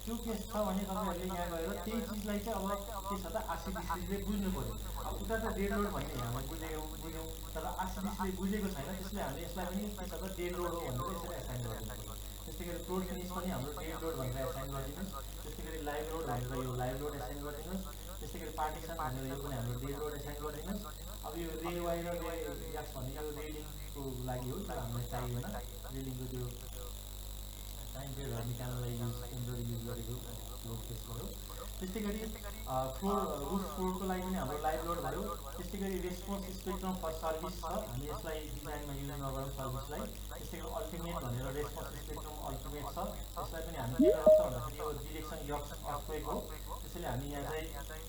त्यो केस छ भने तपाईँहरूले यहाँ गएर त्यही चिजलाई चाहिँ अब के छ त आरसिडिसीले बुझ्नु पऱ्यो। अब उता त डेड लोड भन्ने हामीले बुझ्यौँ तर आरसिडिसीले बुझेको छैन, त्यसले हामीले यसलाई पनि के छ त डेड लोड हो भनेर यसरी एसाइन गरिदिनु पऱ्यो। त्यस्तै गरी फ्लोर फिनिस पनि हाम्रो डेड लोड भनेर एसाइन गरिदिनुहोस्। त्यस्तै गरी लाइभ लोड भनेर यो लाइभ लोड एसाइन गरिदिनुहोस्। त्यस्तै गरी पार्टिसन भनेर यो पनि हाम्रो डेड लोड एसाइन गरिदिनुहोस्। अब यो रे वाइ र रे एक्स भन्ने यो रेलिङको लागि हो, तर हामीलाई चाहिएन। रेलिङको त्यो टाइम पिरियडहरू निकाल्नलाई युज गरेको लोड केस भयो। त्यस्तै गरी फ्लोर रुफ फ्लोरको लागि पनि हाम्रो लाइभ लोड भयो। त्यस्तै गरी रेस्पोन्स स्पेक्ट्रम फर सर्भिस छ, हामी यसलाई डिजाइनमा युज नगरौँ सर्भिसलाई। त्यस्तै गरी अल्टिमेट भनेर रेस्पोन्स स्पेक्ट्रम अल्टिमेट छ, यसलाई पनि हामी के गर्छ भन्दाखेरि यो डिरेक्सन यक्स अर्थक्वेक हो, त्यसैले हामी यहाँ चाहिँ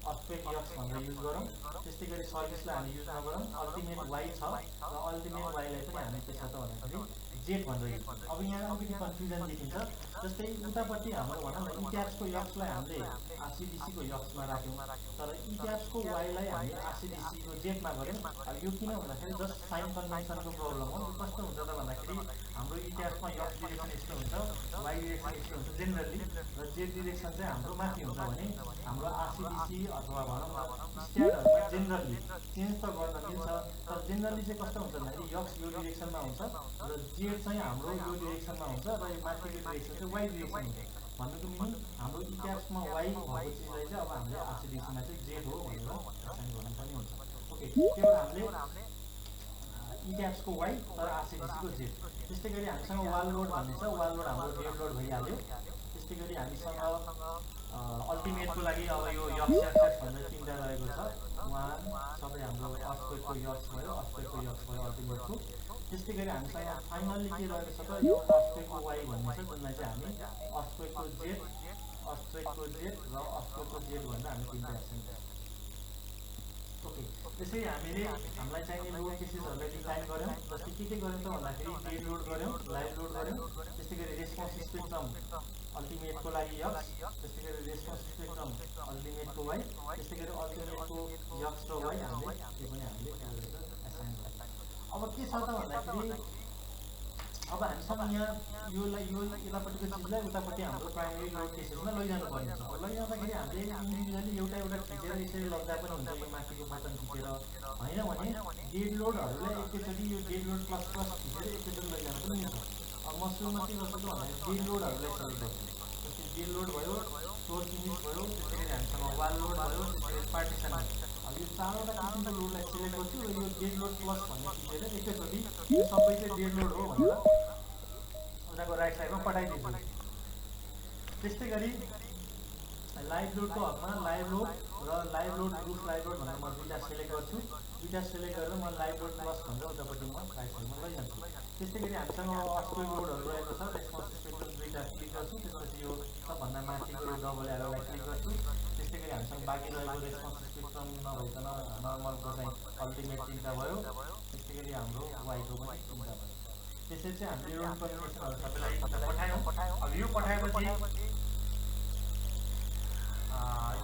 अर्थक्वेक यक्स भनेर युज गरौँ। त्यस्तै गरी सर्भिसलाई हामी युज नगरौँ। अल्टिमेट वाइ छ र अल्टिमेट वाइलाई पनि हामी के छ त भन्दाखेरि जेट भनेर युज गर्छौँ। अब यहाँ अलिकति कन्फ्युजन देखिन्छ। जस्तै उतापट्टि हाम्रो भनौँ न इट्याब्सको यक्सलाई हामीले आरसिडिसीको यक्समा राख्यौँ, तर इट्याब्सको वाइलाई हामी आरसिडिसीको जेटमा गऱ्यौँ। अब यो किन भन्दाखेरि जस्ट साइन कन्भेन्सनको प्रब्लम हो। यो कस्तो हुन्छ त भन्दाखेरि हाम्रो इट्याब्समा यक्स डिरेक्सन यस्तो हुन्छ, वाइ डिरेक्सन यस्तो हुन्छ जेनरली, र जेट डिरेक्सन चाहिँ हाम्रो माथि हुन्छ भने हाम्रो आरसिडिसी अथवा भनौँ न स्ट्यान्डहरूमा जेनरली चेन्ज त गर्न मिल्छ, तर जेनरली चाहिँ कस्तो हुन्छ भन्दाखेरि यक्स यो डिरेक्सनमा हुन्छ र जेट चाहिँ हाम्रो यो डिरेक्सनमा हुन्छ र यो माथिको डिरेक्सन चाहिँ वाइ डिरेक्सन हुन्छ। भन्नुको मिनिङ हाम्रो इट्याब्समा वाइ भएको चिजलाई चाहिँ अब हामीले आरसिडिसीमा चाहिँ जेट हो भनेर एसाइन गर्नुपर्ने हुन्छ। ओके, त्यो हामीले इट्याब्सको वाइ तर आरसिडिसीको जेट। त्यस्तै गरी हामीसँग वाल लोड भन्ने छ, वाल लोड हाम्रो डेड लोड भइहाल्यो। त्यस्तै गरी हामीसँग अल्टिमेटको लागि अब यो यक्स एक्सेस भनेर तिनवटा रहेको छ। वान सबै हाम्रो अर्थक्वेकको यक्स भयो, अर्थक्वेकको यक्स भयो अल्टिमेटको। त्यस्तै गरी हामीसँग फाइनल्ली के रहेको छ त यो अर्थक्वेकको वाइ भन्ने छ, जुनलाई चाहिँ हामी अर्थक्वेकको जेड, अर्थक्वेकको जेड र अर्थक्वेकको जेड भनेर हामी तिनवटा एक्सन गर्छौँ। ओके, त्यसै हामीले हामीलाई चाहिने लोड केसेसहरूलाई डिफाइन गऱ्यौँ। जस्तै के गर्यौँ त भन्दाखेरि डेड लोड गऱ्यौँ, लाइभ लोड गऱ्यौँ, त्यस्तै गरी रेस्पोन्स स्पेक्ट्रम अल्टिमेटको लागि यक्स, त्यस्तै गरी रेस्पोन्स स्पेक्ट्रम अल्टिमेटको वाइ, त्यस्तै गरी अल्टिमेटको यक्स र वाइ हामीले त्यो पनि हामीले एसाइन गऱ्यौँ। अब के छ त भन्दाखेरि अब हामीसँग यहाँ यो यतापट्टिको चिजलाई उतापट्टि हाम्रो प्राइमेरी लोड केसेसमा लैजानु पर्ने छ। लैजाँदाखेरि हामीले इन्डिभिजुअली एउटा खिचेर यसरी लग्दा पनि हुन्छ, यो माथिको बटन थिचेर, होइन भने डेड लोडहरूलाई एकैचोटि यो डेड लोड प्लस प्लस खिचेर एकैचोटि लैजानु पनि मिल्छ। अब म सुरुमा के गर्छु त भन्दाखेरि डेड लोडहरूलाई सेलेक्ट गर्छु। जस्तै डेड लोड भयो, सोर्स युनिट भयो, त्यसै गरी हामीसँग वाल लोड भयो, त्यसै गरी पार्टिसन भयो। अब यो चारवटा किसिमको लोडलाई सेलेक्ट गर्छु र यो डेड लोड प्लस भन्ने खिचेर एकैचोटि यो सबै चाहिँ डेड लोड हो भनेर उताको राइट साइडमा पठाइदिन्छु। त्यस्तै गरी लाइभ लोडको हकमा लाइभ लोड र live load group live load भनेर म दुईवटा सेलेक्ट गर्छु। दुईवटा सेलेक्ट गरेर म लाइभ लोड प्लस भनेर उतापट्टि म राइट साइडमा लैजान्छु। त्यस्तै गरी हामीसँग अर्थक्वेक लोडहरू रहेको छ, रेस्पोन्स स्पेक्ट्रम दुईवटा क्लिक गर्छु, त्यसपछि यो सबभन्दा माथिको यो डबल एरोलाई क्लिक गर्छु। त्यस्तै गरी हामीसँग बाँकी रहेको रेस्पोन्स स्पेक्ट्रम नभइकन नर्मलको चाहिँ अल्टिमेट तिनवटा भयो, त्यस्तै गरी हाम्रो वाइको पनि तिनवटा भयो। त्यसरी चाहिँ हामीले लोड कम्बिनेसनहरू सबैलाई पठायौँ। अब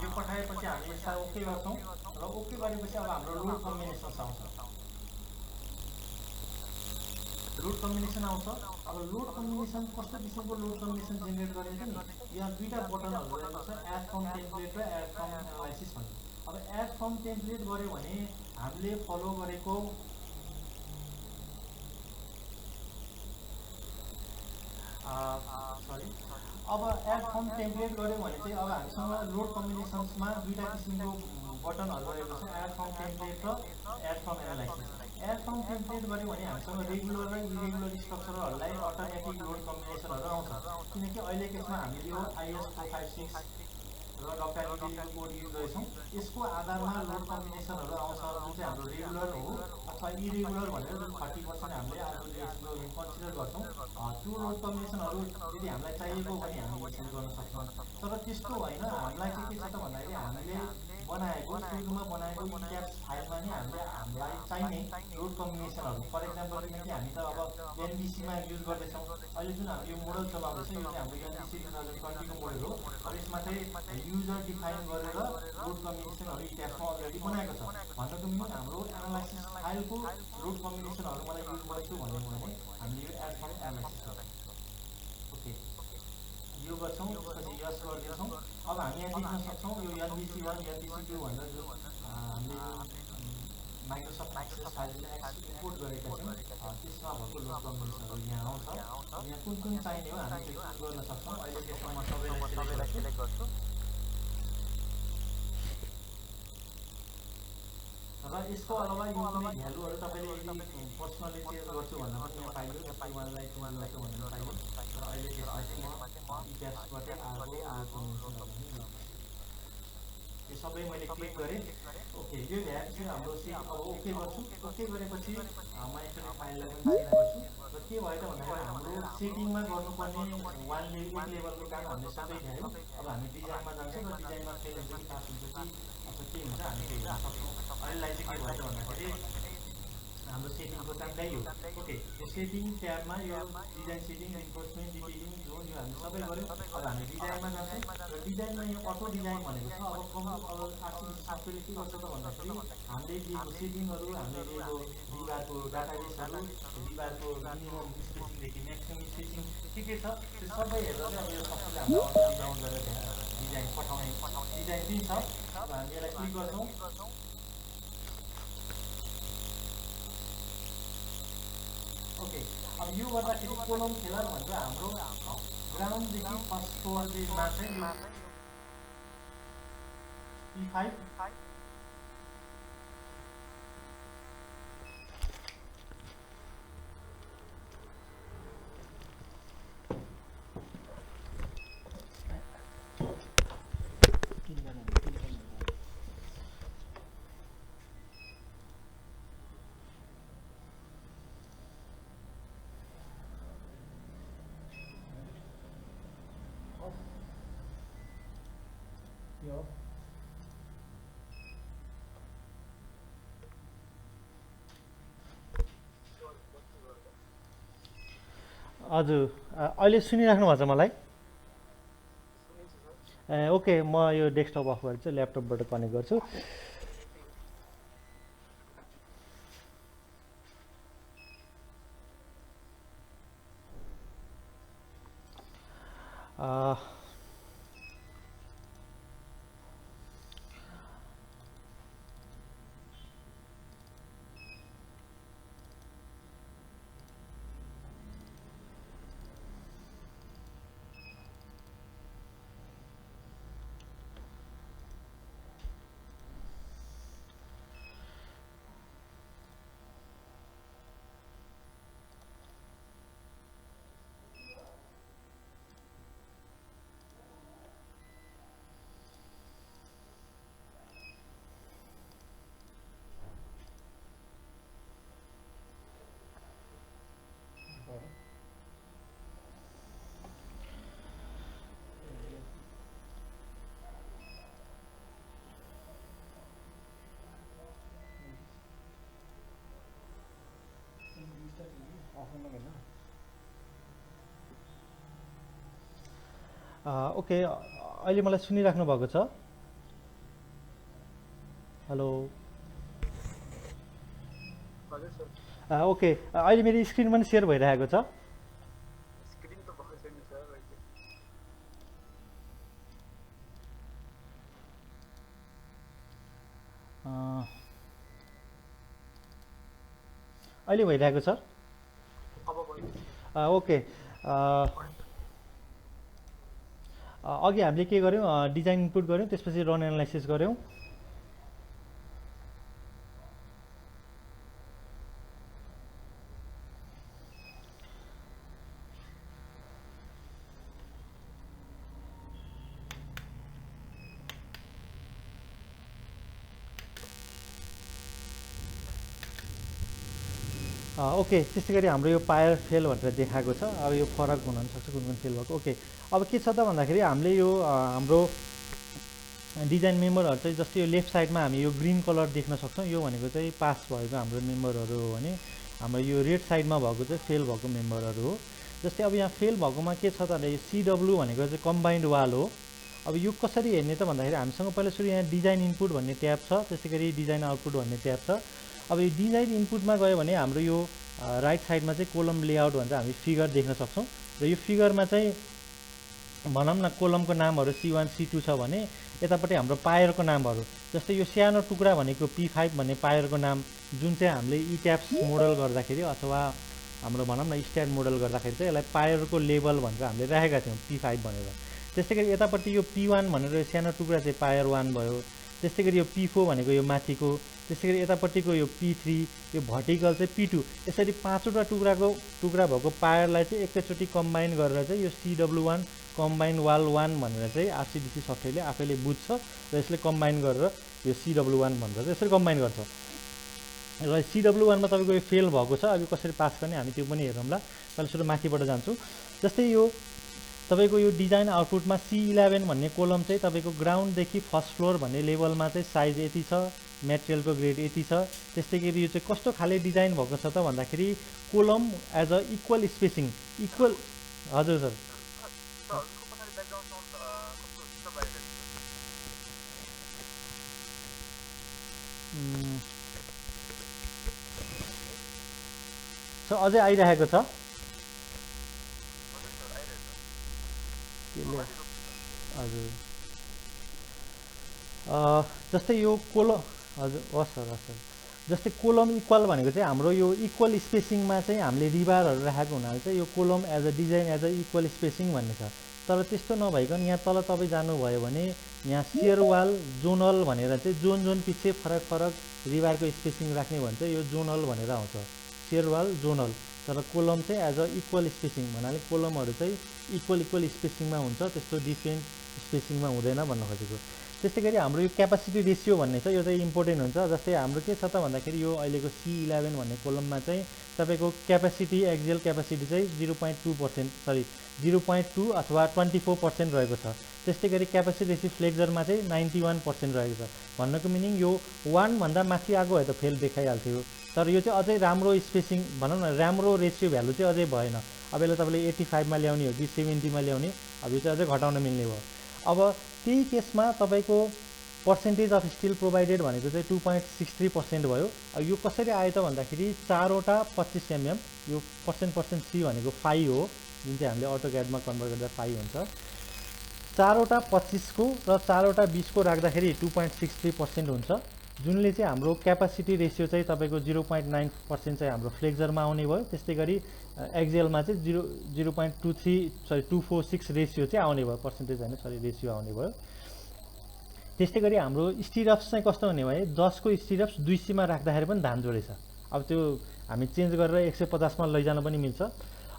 यो पठाएपछि हामी यसलाई ओके गर्छौँ र ओके गरेपछि अब हाम्रो लोड कम्बिनेसन आउँछ। लोड कम्बिनेसन आउँछ। अब लोड कम्बिनेसन कस्तो किसिमको लोड कम्बिनेसन जेनेरेट गरिन्छ नि, यहाँ दुईवटा बटनहरू रहेको छ, एड फ्रम टेम्प्लेट र एड फ्रम एनालाइसिस भन्ने। अब एड फ्रम टेम्प्लेट गऱ्यो भने हामीले फलो गरेको अब एड फ्रम टेम्प्लेट गऱ्यो भने चाहिँ अब हामीसँग लोड कम्बिनेसन्समा दुईवटा किसिमको बटनहरू रहेको छ, एड फ्रम टेम्प्लेट र add from analysis. Add from template गऱ्यो भने हामीसँग रेगुलर र इरेगुलर स्ट्रक्चरहरूलाई अटोमेटिक लोड कम्बिनेसनहरू आउँछ। किनकि अहिलेको यसमा हामीले यो IS 456 र डक्टर निडिलको कोड युज गर्छौँ। यसको आधारमा लोड कम्बिनेसनहरू आउँछ, जुन चाहिँ हाम्रो रेगुलर हो अथवा इरेगुलर भनेर जुन 30% हामीले आरडब्ल्युएसको कन्सिडर गर्छौँ। त्यो लोड कम्बिनेसनहरू यदि हामीलाई चाहिएको भने हामी यसरी गर्न सक्छौँ। तर त्यस्तो होइन, हामीलाई चाहिँ के छ त भन्दाखेरि हामीले बनाएको सुरुमा बनाएको इट्याब्स फाइलमा नै हामीलाई चाहिने लोड कम्बिनेसनहरू, फर इक्जाम्पल किनकि हामी त अब एनबिसीमा युज गर्दैछौँ, अहिले जुन हामीले यो मोडल चलाउँदैछ यो चाहिँ हाम्रो एनबिसी 2020को मोडल हो। अब यसमा चाहिँ युजर डिफाइन गरेर लोड कम्बिनेसनहरू इट्याब्समा अलरेडी बनाएको छ। भन्नुको मिनिङ हाम्रो एनालाइसिस फाइलको लोड कम्बिनेसनहरू मलाई युज गर्छु भन्यो भने हामीले यो एड फ्रम एनालाइसिस गर्छौँ। ओके, यो गर्छौँ, त्यसपछि यस गरिदिन्छौँ। अब हामी यहाँ देख्न सक्छौँ यो NBC1 NBC2 भनेर जुन हामीले माइक्रोसफ्ट एक्सेस फाइललाई इम्पोर्ट गरेका छौँ, त्यसमा भएको लोड कम्बिनेसनहरू यहाँ आउँछ। यहाँ कुन कुन चाहिने हो हामी त्यो चुज गर्न सक्छौँ। अहिले त्यसमा म सबैलाई सेलेक्ट गर्छु र यसको अलावा यो कुनै भ्यालुहरू तपाईँले यदि पर्सनली चेन्ज गर्छु भन्दा पनि यहाँ पाइयो, जस्तै वानलाई चेन्ज गर्छु भन्दा पाइयो। र अहिले त्यसमा चाहिँ म इट्याब्सबाटै आएको लोड कम्बिनेसनहरू यो सबै मैले क्लिक गरेँ। ओके, यो भ्याएपछि हाम्रो अब ओके गर्छु। ओके गरेपछि म यसरी फाइललाई पनि सेभ गर्छु र के भयो त भन्दाखेरि हाम्रो सेटिङमा गर्नुपर्ने एक लेभलको काम हामीले सबै भ्यायौँ। अब हामी डिजाइनमा जान्छौँ र डिजाइनमा फेल हुन्छ कि पास हुन्छ कि अथवा के हुन्छ हामी त्यो हेर्न सक्छौँ। अहिलेलाई चाहिँ के भयो त भन्दाखेरि हाम्रो सेटिङको काम ल्याइयो। ओके, यो सेटिङ ट्याबमा यो design setting, enforcement, detailing, John यो हामी सबै गऱ्यौँ। अब हामी डिजाइनमा जान्छौँ र डिजाइनमा यो अटो डिजाइन भनेको छ। अब आर्टिफिसियल सफ्टवेयरले के गर्छ त भन्दाखेरि हामीले दिएको सेटिङहरू, हामीले दिएको रिबारको डाटाबेसहरू, रिबारको मिनिमम स्पेसिङदेखि म्याक्सिमम स्पेसिङ के छ त्यो सबै हेरेर चाहिँ अब यो सफ्टवेयरले हामीलाई अटो डिजाइन गरेर डिजाइन पठाउने डिजाइन दिन्छ। अब हामी यसलाई क्लिक गर्छौँ। ओके, अब यो गर्दाखेरि कोलम फेलर भन्छ हाम्रो ग्राउन्डदेखि फर्स्ट फ्लोरमा चाहिँ यो P5 यो हो हजुर अहिले सुनिराख्नु भएको छ मलाई ओके म यो डेस्कटप अफ गरेर चाहिँ ल्यापटपबाट कनेक्ट गर्छु ओके अहिले मलाई सुनिराख्नु भएको छ हेलो हजुर सर ओके अहिले मेरो स्क्रिन पनि सेयर भइरहेको छ स्क्रिन त भएको छैन सर अहिले भइरहेको छ अब भयो ओके अघि हामीले के गर्यौँ डिजाइन इनपुट गर्यौँ त्यसपछि रन एनालाइसिस गर्यौँ ओके त्यस्तै गरी हाम्रो यो पायर फेल भनेर देखाएको छ अब यो फरक हुन सक्छ कुन कुन फेल भएको ओके अब के छ त भन्दाखेरि हामीले यो हाम्रो डिजाइन मेम्बरहरू चाहिँ जस्तै यो लेफ्ट साइडमा हामी यो ग्रिन कलर देख्न सक्छौँ यो भनेको चाहिँ पास भएको हाम्रो मेम्बरहरू हो भने हाम्रो यो रेड साइडमा भएको चाहिँ फेल भएको मेम्बरहरू हो जस्तै अब यहाँ फेल भएकोमा के छ त यो CW भनेको चाहिँ कम्बाइन्ड वाल हो अब यो कसरी हेर्ने त भन्दाखेरि हामीसँग पहिला सुरु यहाँ डिजाइन इनपुट भन्ने ट्याब छ त्यसै गरी डिजाइन आउटपुट भन्ने ट्याब छ अब यो डिजाइन इनपुटमा गयो भने हाम्रो यो राइट साइडमा चाहिँ कोलम लेआउट भन्छ हामी फिगर देख्न सक्छौँ र यो फिगरमा चाहिँ भनौँ न कोलमको नामहरू C1 C2 छ भने यतापट्टि हाम्रो पायरको नामहरू जस्तै यो सानो टुक्रा भनेको P5 भन्ने पायरको नाम जुन चाहिँ हामीले इट्याप्स मोडल गर्दाखेरि अथवा हाम्रो भनौँ न स्ट्यान्ड मोडल गर्दाखेरि चाहिँ यसलाई पायरको लेभल भनेर हामीले राखेका थियौँ P5 भनेर त्यस्तै गरी यतापट्टि यो P1 भनेर यो सानो टुक्रा चाहिँ पायर 1 भयो त्यस्तै गरी यो P4 भनेको यो माथिको त्यसै गरी यतापट्टिको यो P3 यो भर्टिकल चाहिँ P2 यसरी पाँचवटा टुक्रा भएको पायरलाई चाहिँ एकैचोटि कम्बाइन गरेर चाहिँ यो CW1 कम्बाइन वाल 1 भनेर चाहिँ RCDC सफ्टवेयरले आफैले बुझ्छ र यसले कम्बाइन गरेर यो CW1 भनेर चाहिँ यसरी कम्बाइन गर्छ र CW1 मा तपाईँको यो फेल भएको छ अब यो कसरी पास गर्ने हामी त्यो पनि हेरौँला पहिला सुरु माथिबाट जान्छु जस्तै यो तपाईँको यो डिजाइन आउटपुटमा C11 भन्ने कोलम चाहिँ तपाईँको ग्राउन्डदेखि फर्स्ट फ्लोर भन्ने लेभलमा चाहिँ साइज यति छ मेटेरियलको ग्रेड यति छ त्यस्तै गरी यो चाहिँ कस्तो खाले डिजाइन भएको छ त भन्दाखेरि column as a equal spacing equal हजुर सर अझै आइरहेको छ हजुर जस्तै यो कोलम हजुर हस् सर जस्तै कोलम इक्वल भनेको चाहिँ हाम्रो यो इक्वल स्पेसिङमा चाहिँ हामीले रिबारहरू राखेको हुनाले चाहिँ यो column as a design as a equal spacing भन्ने छ तर त्यस्तो नभइकन यहाँ तल तपाईँ जानुभयो भने यहाँ सियर वाल जोनल भनेर चाहिँ जोन पछि फरक फरक रिबारको स्पेसिङ राख्ने भन्छ यो जोनल भनेर आउँछ सियर वाल जोनल तर कोलम चाहिँ एज अ इक्वल स्पेसिङ भन्नाले कोलमहरू चाहिँ इक्वल स्पेसिङमा हुन्छ त्यस्तो डिफ्रेन्ट स्पेसिङमा हुँदैन भन्न खोजेको त्यस्तै गरी हाम्रो यो क्यापासिटी रेसियो भन्ने छ, यो चाहिँ इम्पोर्टेन्ट हुन्छ। जस्तै हाम्रो के छ त भन्दाखेरि यो अहिलेको C11 भन्ने कोलममा चाहिँ तपाईँको क्यापासिटी एक्जियल क्यापासिटी चाहिँ 0.2% सरी 0.2 अथवा 24% रहेको छ। त्यस्तै गरी क्यापासिटी रेसियो फ्लेक्जरमा चाहिँ 91% रहेको छ। भन्नको मिनिङ यो 1 भन्दा माथि आएको भए त फेल देखाइहाल्थ्यो, तर यो चाहिँ अझै राम्रो स्पेसिङ भनौँ न, राम्रो रेसियो भ्यालु चाहिँ अझै भएन। अब यसलाई तपाईँले 85 मा ल्याउने हो कि 70 मा ल्याउने, अब यो चाहिँ अझै घटाउन मिल्ने भयो। अब त्यही केसमा तपाईँको पर्सेन्टेज अफ स्टिल प्रोभाइडेड भनेको चाहिँ 2.63% भयो। अब यो कसरी आयो त भन्दाखेरि 4 वटा 25 mm, यो पर्सेन्ट सी भनेको 5 हो, जुन चाहिँ हामीले अटोक्याडमा कन्भर्ट गर्दा 5 हुन्छ। 4 वटा 25 को र 4 वटा 20 को राख्दाखेरि 2.63% हुन्छ, जुनले चाहिँ हाम्रो क्यापासिटी रेसियो चाहिँ तपाईँको 0.9% चाहिँ हाम्रो फ्लेक्जरमा आउने भयो। त्यस्तै गरी एक्जियलमा चाहिँ 246 रेसियो चाहिँ आउने भयो, पर्सेन्टेज होइन सरी रेसियो आउने भयो। त्यस्तै गरी हाम्रो स्टिरप्स चाहिँ कस्तो हुने भयो, 10 को स्टिरप्स 2C मा राख्दाखेरि पनि धान जोडेछ। अब त्यो हामी चेन्ज गरेर 150 मा लैजान पनि मिल्छ।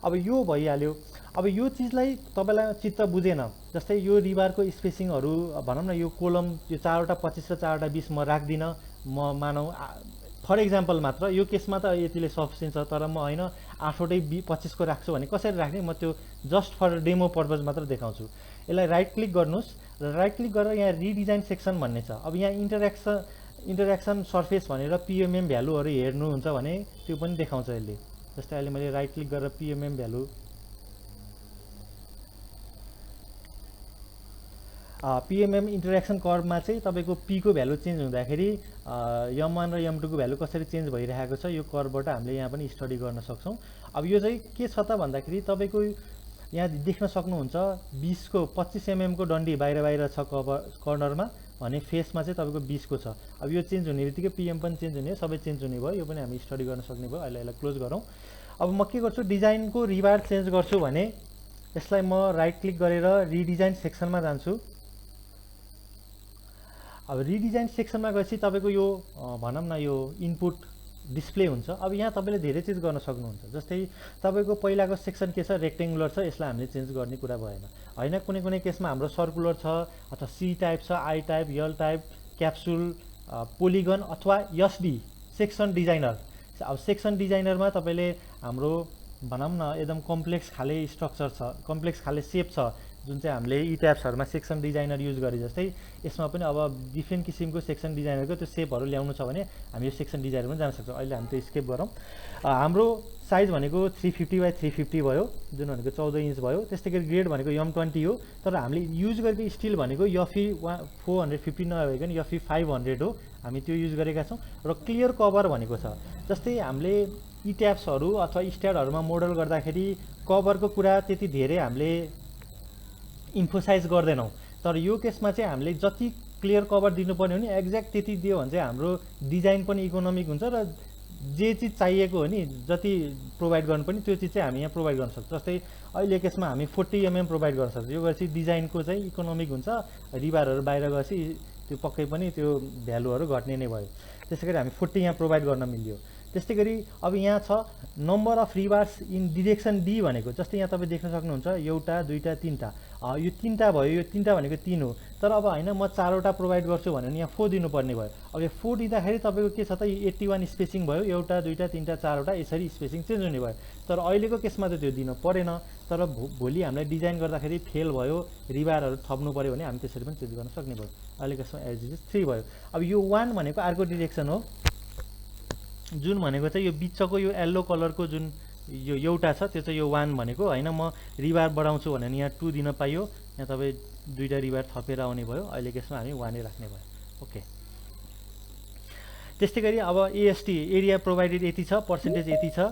अब यो भइहाल्यो। अब यो चिजलाई तपाईँलाई चित्त बुझेन, जस्तै यो रिबारको स्पेसिङहरू भनौँ न, यो कोलम यो 4 वटा 25 र 4 वटा 20 म राख्दिनँ, म मानौँ फर इक्जाम्पल मात्र, यो केसमा त यतिले सफिसियन्ट छ, तर म होइन 8 वटै 25 को राख्छु भने कसरी राख्ने, म त्यो जस्ट फर डेमो पर्पज मात्र देखाउँछु। यसलाई राइट क्लिक गर्नुहोस् र राइट क्लिक गरेर यहाँ रिडिजाइन सेक्सन भन्ने छ। अब यहाँ इन्टरेक्सन सर्फेस भनेर PMM भ्यालुहरू हेर्नुहुन्छ भने त्यो पनि देखाउँछ यसले। जस्तै अहिले मैले राइट क्लिक गरेर PMM भ्यालु PMM इन्टरेक्सन कर्भमा चाहिँ तपाईँको P को भ्यालु चेन्ज हुँदाखेरि M1 र M2 को भ्यालु कसरी चेन्ज भइरहेको छ, यो कर्भबाट हामीले यहाँ पनि स्टडी गर्न सक्छौँ। अब यो चाहिँ के छ त भन्दाखेरि तपाईँको यहाँ देख्न सक्नुहुन्छ 20 को 25 mm को डन्डी बाहिर छ कर्नरमा भने फेसमा चाहिँ तपाईँको 20 को छ। अब यो चेन्ज हुने बित्तिकै PM पनि चेन्ज हुने, सबै चेन्ज हुने भयो। यो पनि हामी स्टडी गर्न सक्ने भयो। अहिले यसलाई क्लोज गरौँ। अब म के गर्छु, डिजाइनको रिबार चेन्ज गर्छु भने यसलाई म राइट क्लिक गरेर रिडिजाइन सेक्सनमा जान्छु। अब रिडिजाइन सेक्सनमा गएपछि तपाईँको यो भनौँ न यो इनपुट डिस्प्ले हुन्छ। अब यहाँ तपाईँले धेरै चिज गर्न सक्नुहुन्छ। जस्तै तपाईँको पहिलाको सेक्सन के छ, रेक्टेङ्गुलर छ, यसलाई हामीले चेन्ज गर्ने कुरा भएन होइन। कुनै केसमा हाम्रो सर्कुलर छ अथवा C टाइप छ, I type, L type, capsule, polygon अथवा SD सेक्सन डिजाइनर। अब सेक्सन डिजाइनरमा तपाईँले हाम्रो भनौँ न एकदम कम्प्लेक्स खाले स्ट्रक्चर छ, कम्प्लेक्स खाले सेप छ, जुन चाहिँ हामीले ई ट्याब्सहरूमा सेक्सन डिजाइनर युज गरे जस्तै यसमा पनि अब डिफ्रेन्ट किसिमको सेक्सन डिजाइनरको त्यो सेपहरू ल्याउनु छ भने हामी यो सेक्सन डिजाइनर पनि जान सक्छौँ। अहिले हामी त्यो स्केप गरौँ। हाम्रो साइज भनेको 350 बाई 350 भयो, जुन भनेको 14 इन्च भयो। त्यस्तै गरी ग्रेड भनेको M20 हो, तर हामीले युज गरेको स्टिल भनेको FE 450 नभइकन FE 500 हो, हामी त्यो युज गरेका छौँ। र क्लियर कभर भनेको छ, जस्तै हामीले ई ट्याब्सहरू अथवा स्ट्याडहरूमा मोडल गर्दाखेरि कभरको कुरा त्यति धेरै हामीले इम्फोसाइज गर्दैनौँ, तर यो केसमा चाहिँ हामीले जति क्लियर कभर दिनुपर्ने हो नि एक्ज्याक्ट त्यति दियो भने चाहिँ हाम्रो डिजाइन पनि इकोनोमिक हुन्छ र जे चिज चाहिएको हो नि जति प्रोभाइड गर्नु पनि त्यो चिज चाहिँ हामी यहाँ प्रोभाइड गर्न सक्छौँ। जस्तै अहिले केसमा हामी 40 mm प्रोभाइड गर्न सक्छौँ। यो गरेपछि डिजाइनको चाहिँ इकोनोमिक हुन्छ, रिबारहरू बाहिर गएपछि त्यो पक्कै पनि त्यो भ्यालुहरू घट्ने नै भयो। त्यसै गरी हामी 40 यहाँ प्रोभाइड गर्न मिल्यो। त्यस्तै गरी अब यहाँ छ number of rebars in direction D भनेको, जस्तै यहाँ तपाईँ देख्न सक्नुहुन्छ 1 2 3 यो 3टा भयो, यो 3टा भनेको 3 हो, तर अब होइन म 4 वटा प्रोभाइड गर्छु भने यहाँ 4 दिनुपर्ने भयो। अब यो 4 दिँदाखेरि तपाईँको के छ त 81 स्पेसिङ भयो, 1 2 3 4 वटा यसरी स्पेसिङ चेन्ज हुने भयो। तर अहिलेको केसमा त त्यो दिनु परेन, तर भोलि हामीलाई डिजाइन गर्दाखेरि फेल भयो, रिबारहरू थप्नु पऱ्यो भने हामी त्यसरी पनि चेन्ज गर्न सक्ने भयो। अहिलेको केसमा एज इज 3 भयो। अब यो 1 भनेको अर्को डिरेक्सन हो, जुन भनेको चाहिँ यो बिचको यो येल्लो कलरको जुन यो एउटा छ त्यो चाहिँ यो 1 भनेको होइन। म रिबार बढाउँछु भने यहाँ 2 दिन पाइयो, यहाँ तपाईँ 2टा रिबार थपेर आउने भयो। अहिले केसमा हामी 1 नै राख्ने भयो। ओके, त्यस्तै गरी अब AST एरिया प्रोभाइडेड यति छ, पर्सेन्टेज यति छ।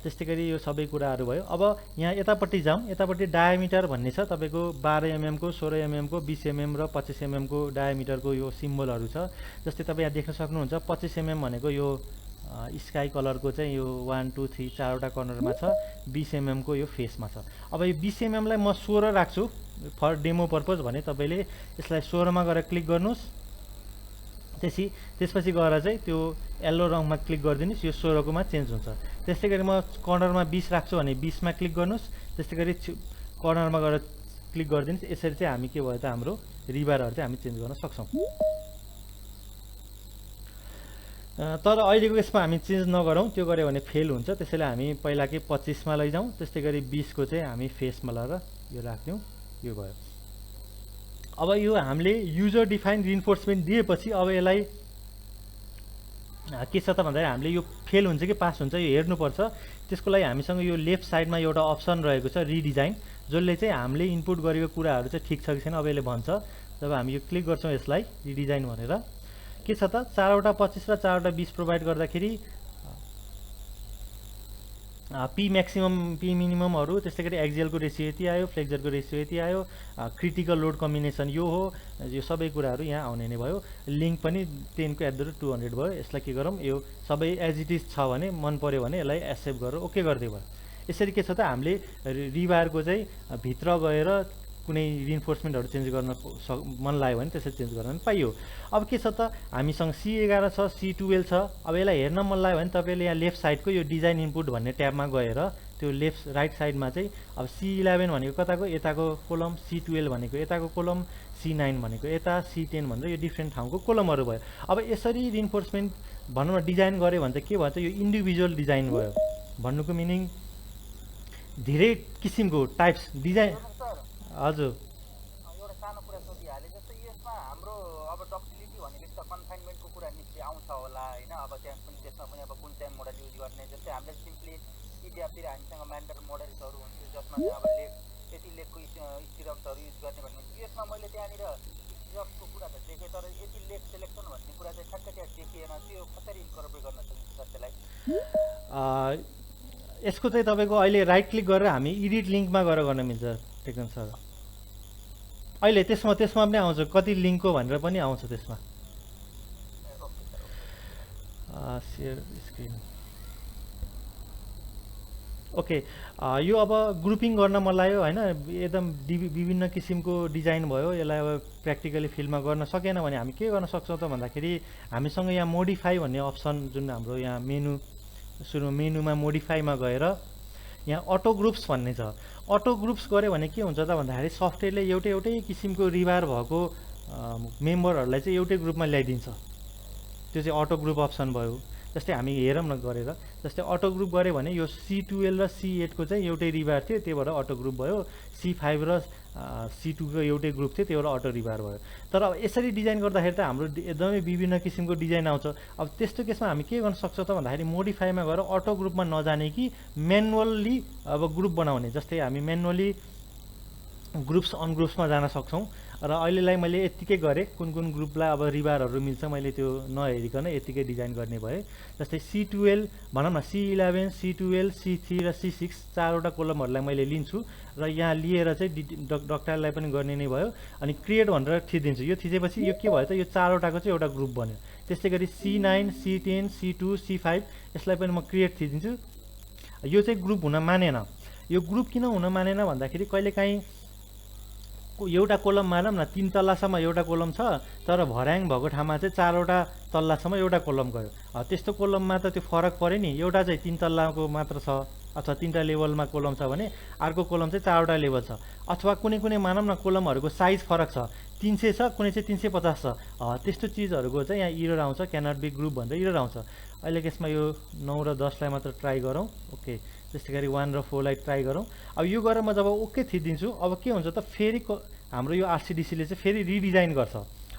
त्यस्तै गरी यो सबै कुराहरू भयो। अब यहाँ यतापट्टि जाउँ, यतापट्टि डायामिटर भन्ने छ तपाईँको 12 mm को, 16 mm को, 20 mm र 25 mm को डायामिटरको यो सिम्बलहरू छ। जस्तै तपाईँ यहाँ देख्न सक्नुहुन्छ 25 mm भनेको यो स्काई कलरको चाहिँ यो 1 2 3 4 वटा कर्नरमा छ, 20 mm को यो फेसमा छ। अब यो 20 mm लाई म 16 राख्छु फर डेमो पर्पज भने तपाईँले यसलाई 16 मा गएर क्लिक गर्नुहोस्। त्यसपछि गएर चाहिँ त्यो येल्लो रङमा क्लिक गरिदिनुहोस्, यो 16 कोमा चेन्ज हुन्छ। त्यस्तै गरी म कर्नरमा 20 राख्छु भने 20 मा क्लिक गर्नुहोस्। त्यस्तै गरी कर्नरमा गएर क्लिक गरिदिनुहोस्। यसरी चाहिँ हामी के भयो त हाम्रो रिबारहरू चाहिँ हामी चेन्ज गर्न सक्छौँ। तर अहिलेको यसमा हामी चेन्ज नगरौँ, त्यो गऱ्यो भने फेल हुन्छ। त्यसैले हामी पहिलाकै 25 मा लैजाउँ। त्यस्तै गरी 20 को चाहिँ हामी फेसमा लगाएर यो राख्यौँ। यो भयो। अब यो हामीले युजर डिफाइन रिइन्फोर्समेन्ट दिएपछि अब यसलाई के छ त भन्दाखेरि हामीले यो फेल हुन्छ कि पास हुन्छ यो हेर्नुपर्छ। त्यसको लागि हामीसँग यो लेफ्ट साइडमा एउटा अप्सन रहेको छ रिडिजाइन, जसले चाहिँ हामीले इनपुट गरेको कुराहरू चाहिँ ठिक छ कि छैन अब यसले भन्छ। जब हामी यो क्लिक गर्छौँ यसलाई रिडिजाइन भनेर के छ त 4वटा 25 र 4वटा 20 प्रोभाइड गर्दाखेरि पी म्याक्सिमम पी मिनिममहरू, त्यस्तै गरी एक्जिएलको रेसियो यति आयो, फ्लेक्जरको रेसियो यति आयो, क्रिटिकल लोड कम्बिनेसन यो हो। यो सबै कुराहरू यहाँ आउने नै भयो। लिङ्क पनि 10^200 भयो। यसलाई के गरौँ, यो सबै एज इट इज छ भने मन पऱ्यो भने यसलाई एक्सेप्ट गरेर ओके गरिदियो भयो। यसरी के छ त हामीले रिबारको चाहिँ भित्र गएर कुनै रिइन्फोर्समेन्टहरू चेन्ज गर्न मन लाग्यो भने त्यसरी चेन्ज गर्न पाइयो। अब के छ त हामीसँग C11 छ, C12 छ। अब यसलाई हेर्न मन लाग्यो भने तपाईँले यहाँ लेफ्ट साइडको यो डिजाइन इनपुट भन्ने ट्याबमा गएर त्यो लेफ्ट राइट साइडमा चाहिँ अब C11 भनेको कताको यताको कोलम, C12 भनेको यताको कोलम, C9 भनेको यता, C10 भनेर यो डिफ्रेन्ट ठाउँको कोलमहरू भयो। अब यसरी रिइन्फोर्समेन्ट भनौँ न डिजाइन गऱ्यो भने त के भयो त यो इन्डिभिजुअल डिजाइन भयो। भन्नुको मिनिङ धेरै किसिमको टाइप्स डिजाइन। हजुर एउटा सानो कुरा सोधिहालेँ, जस्तै यसमा हाम्रो अब डक्टिलिटी भनेको त कन्फाइनमेन्टको कुरा निश्चय आउँछ होला होइन। अब त्यहाँ पनि त्यसमा पनि अब कुन चाहिँ मोडल युज गर्ने, जस्तै हामीले सिम्पली इडिएफतिर हामीसँग म्यान्डर मोडल्सहरू हुन्छ जसमा चाहिँ अब लेग यति लेगको स्टिरप्सहरू युज गर्ने भन्ने हुन्छ। यसमा मैले त्यहाँनिर स्टिरप्सको कुरा त देखेँ, तर यति लेग सेलेक्सन भन्ने कुरा चाहिँ ठ्याक्कै त्यहाँ देखिएन। त्यो कसरी इन्कर्पोरेट गर्न सकिन्छ त्यसलाई? यसको चाहिँ तपाईँको अहिले राइट क्लिक गरेर हामी एडिट लिङ्कमा गएर गर्न मिल्छ टेक्न सर। अहिले त्यसमा पनि आउँछ कति लिङ्कको भनेर पनि आउँछ त्यसमा। Share screen okay. यो अब ग्रुपिङ गर्न मन लाग्यो होइन, एकदम विभिन्न किसिमको डिजाइन भयो। यसलाई अब प्र्याक्टिकली फिल्डमा गर्न सकेन भने हामी के गर्न सक्छौँ त भन्दाखेरि हामीसँग यहाँ मोडिफाई भन्ने अप्सन जुन हाम्रो यहाँ सुरु मेनुमा मोडिफाईमा गएर यहाँ अटो ग्रुप्स भन्ने छ। अटो ग्रुप्स गऱ्यो भने के हुन्छ त भन्दाखेरि सफ्टवेयरले एउटै किसिमको रिबार भएको मेम्बरहरूलाई चाहिँ एउटै ग्रुपमा ल्याइदिन्छ। त्यो चाहिँ अटो ग्रुप अप्सन भयो। जस्तै हामी हेरौँ न गरेर, जस्तै अटो ग्रुप गऱ्यो भने यो C12 र C8 को चाहिँ एउटै रिबार थियो, त्यही भएर अटो ग्रुप भयो। C5 र C2 को एउटै ग्रुप थियो, त्यही भएर अटो रिबार भयो। तर अब यसरी डिजाइन गर्दाखेरि त हाम्रो एकदमै विभिन्न किसिमको डिजाइन आउँछ। अब त्यस्तो केसमा हामी के गर्न सक्छौँ त भन्दाखेरि मोडिफाईमा गएर अटो ग्रुपमा नजाने कि म्यानुअल्ली अब ग्रुप बनाउने। जस्तै हामी म्यानुअली ग्रुप्स अनग्रुप्समा जान सक्छौँ। र अहिलेलाई मैले यत्तिकै गरेँ, कुन ग्रुपलाई अब रिबारहरू मिल्छ मैले त्यो नहेरिकन यत्तिकै डिजाइन गर्ने भए। जस्तै C12 भनौँ न, C11, C12, C3 र C6 चारवटा कोलमहरूलाई मैले लिन्छु र यहाँ लिएर चाहिँ डक्टाइललाई पनि गर्ने नै भयो। अनि क्रिएट भनेर थिचिदिन्छु। यो थिचेपछि यो के भयो त यो चारवटाको चाहिँ एउटा ग्रुप बन्यो। त्यस्तै गरी C9, C10, C2, C5 यसलाई पनि म क्रिएट थिचिदिन्छु। यो चाहिँ ग्रुप हुन मानेन। यो ग्रुप किन हुन मानेन भन्दाखेरि कहिलेकाहीँ एउटा कोलम मानौँ न 3 तल्लासम्म एउटा कोलम छ, तर भर्याङ भएको ठाउँमा चाहिँ 4वटा तल्लासम्म एउटा कोलम गयो। त्यस्तो कोलममा त त्यो फरक पऱ्यो नि। एउटा चाहिँ 3 तल्लाको मात्र छ अथवा 3टा लेभलमा कोलम छ भने अर्को कोलम चाहिँ 4वटा लेभल छ। अथवा कुनै मानौँ न कोलमहरूको साइज फरक छ, 300 छ, कुनै चाहिँ 350 छ। त्यस्तो चिजहरूको चाहिँ यहाँ इरर आउँछ, क्यानट बी ग्रुप भनेर इरर आउँछ। अहिले यसमा यो 9 र 10लाई मात्र ट्राई गरौँ। ओके, त्यस्तै गरी 1 र 4लाई ट्राई गरौँ। अब यो गरेर म जब ओके थिचिदिन्छु, अब के हुन्छ त फेरि हाम्रो यो RCDCले चाहिँ फेरि रिडिजाइन गर्छ।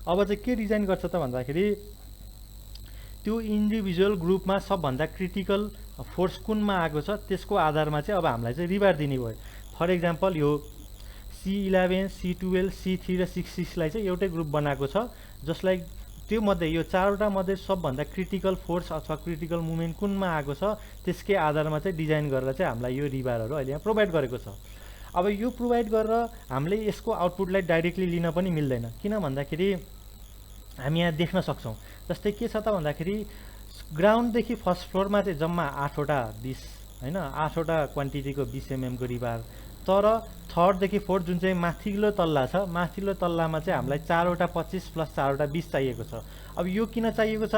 अब चाहिँ के डिजाइन गर्छ त भन्दाखेरि त्यो इन्डिभिजुअल ग्रुपमा सबभन्दा क्रिटिकल फोर्स कुनमा आएको छ त्यसको आधारमा चाहिँ अब हामीलाई चाहिँ रिबार दिने भयो। फर इक्जाम्पल यो C11, C12, C3 र C6लाई चाहिँ एउटै ग्रुप बनाएको छ, जसलाई त्यो मध्ये यो चारवटा मध्ये सबभन्दा क्रिटिकल फोर्स अथवा क्रिटिकल मुभमेन्ट कुनमा आएको छ त्यसकै आधारमा चाहिँ डिजाइन गरेर चाहिँ हामीलाई यो रिबारहरू अहिले यहाँ प्रोभाइड गरेको छ। अब यो प्रोभाइड गरेर हामीले यसको आउटपुटलाई डाइरेक्टली लिन पनि मिल्दैन। किन भन्दाखेरि हामी यहाँ देख्न सक्छौँ। जस्तै के छ त भन्दाखेरि ग्राउन्डदेखि फर्स्ट फ्लोरमा चाहिँ जम्मा 8वटा 20 होइन 8वटा क्वान्टिटीको 20 mm को रिबार, तर थर्डदेखि फोर्थ जुन चाहिँ माथिल्लो तल्ला छ, माथिल्लो तल्लामा चाहिँ हामीलाई 4वटा 25 प्लस 4वटा 20 चाहिएको छ। अब यो किन चाहिएको छ?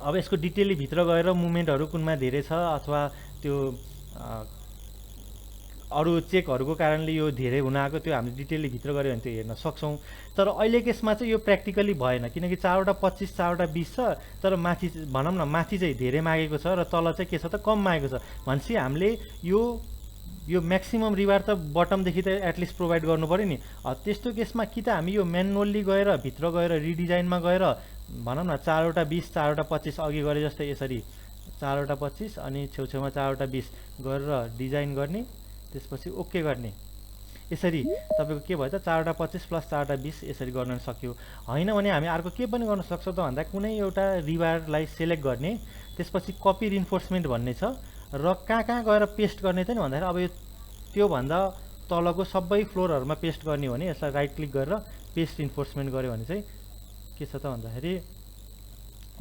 अब यसको डिटेली भित्र गएर मुभमेन्टहरू कुनमा धेरै छ अथवा त्यो अरू चेकहरूको कारणले यो धेरै हुन आएको, त्यो हामीले डिटेलली भित्र गऱ्यो भने त्यो हेर्न सक्छौँ। तर अहिले केसमा चाहिँ यो प्र्याक्टिकली भएन, किनकि 4 वटा 25 4 वटा 20 छ, तर माथि भनौँ न माथि चाहिँ धेरै मागेको छ र तल चाहिँ के छ त कम मागेको छ भनेपछि हामीले यो म्याक्सिमम रिवार्ड त बटमदेखि त एटलिस्ट प्रोभाइड गर्नु पऱ्यो नि। त्यस्तो केसमा कि त हामी यो म्यानुअल्ली गएर भित्र गएर रिडिजाइनमा गएर भनौँ न 4 वटा 20 4 वटा 25 अघि गरे जस्तै यसरी 4 वटा 25 अनि छेउछेउमा 4 वटा 20 गरेर डिजाइन गर्ने, त्यसपछि ओके गर्ने। यसरी तपाईँको के भयो त 4 वटा 25 प्लस 4 वटा 20 यसरी गर्न सक्यो। होइन भने हामी अर्को के पनि गर्न सक्छौँ त भन्दा कुनै एउटा रिवार्डलाई सेलेक्ट गर्ने, त्यसपछि कपी रिन्फोर्समेन्ट भन्ने छ र कहाँ गएर पेस्ट गर्ने त नि भन्दाखेरि अब यो त्योभन्दा तलको सबै फ्लोरहरूमा पेस्ट गर्ने हो भने यसलाई राइट क्लिक गरेर पेस्ट इन्फोर्समेन्ट गऱ्यो भने चाहिँ के छ त भन्दाखेरि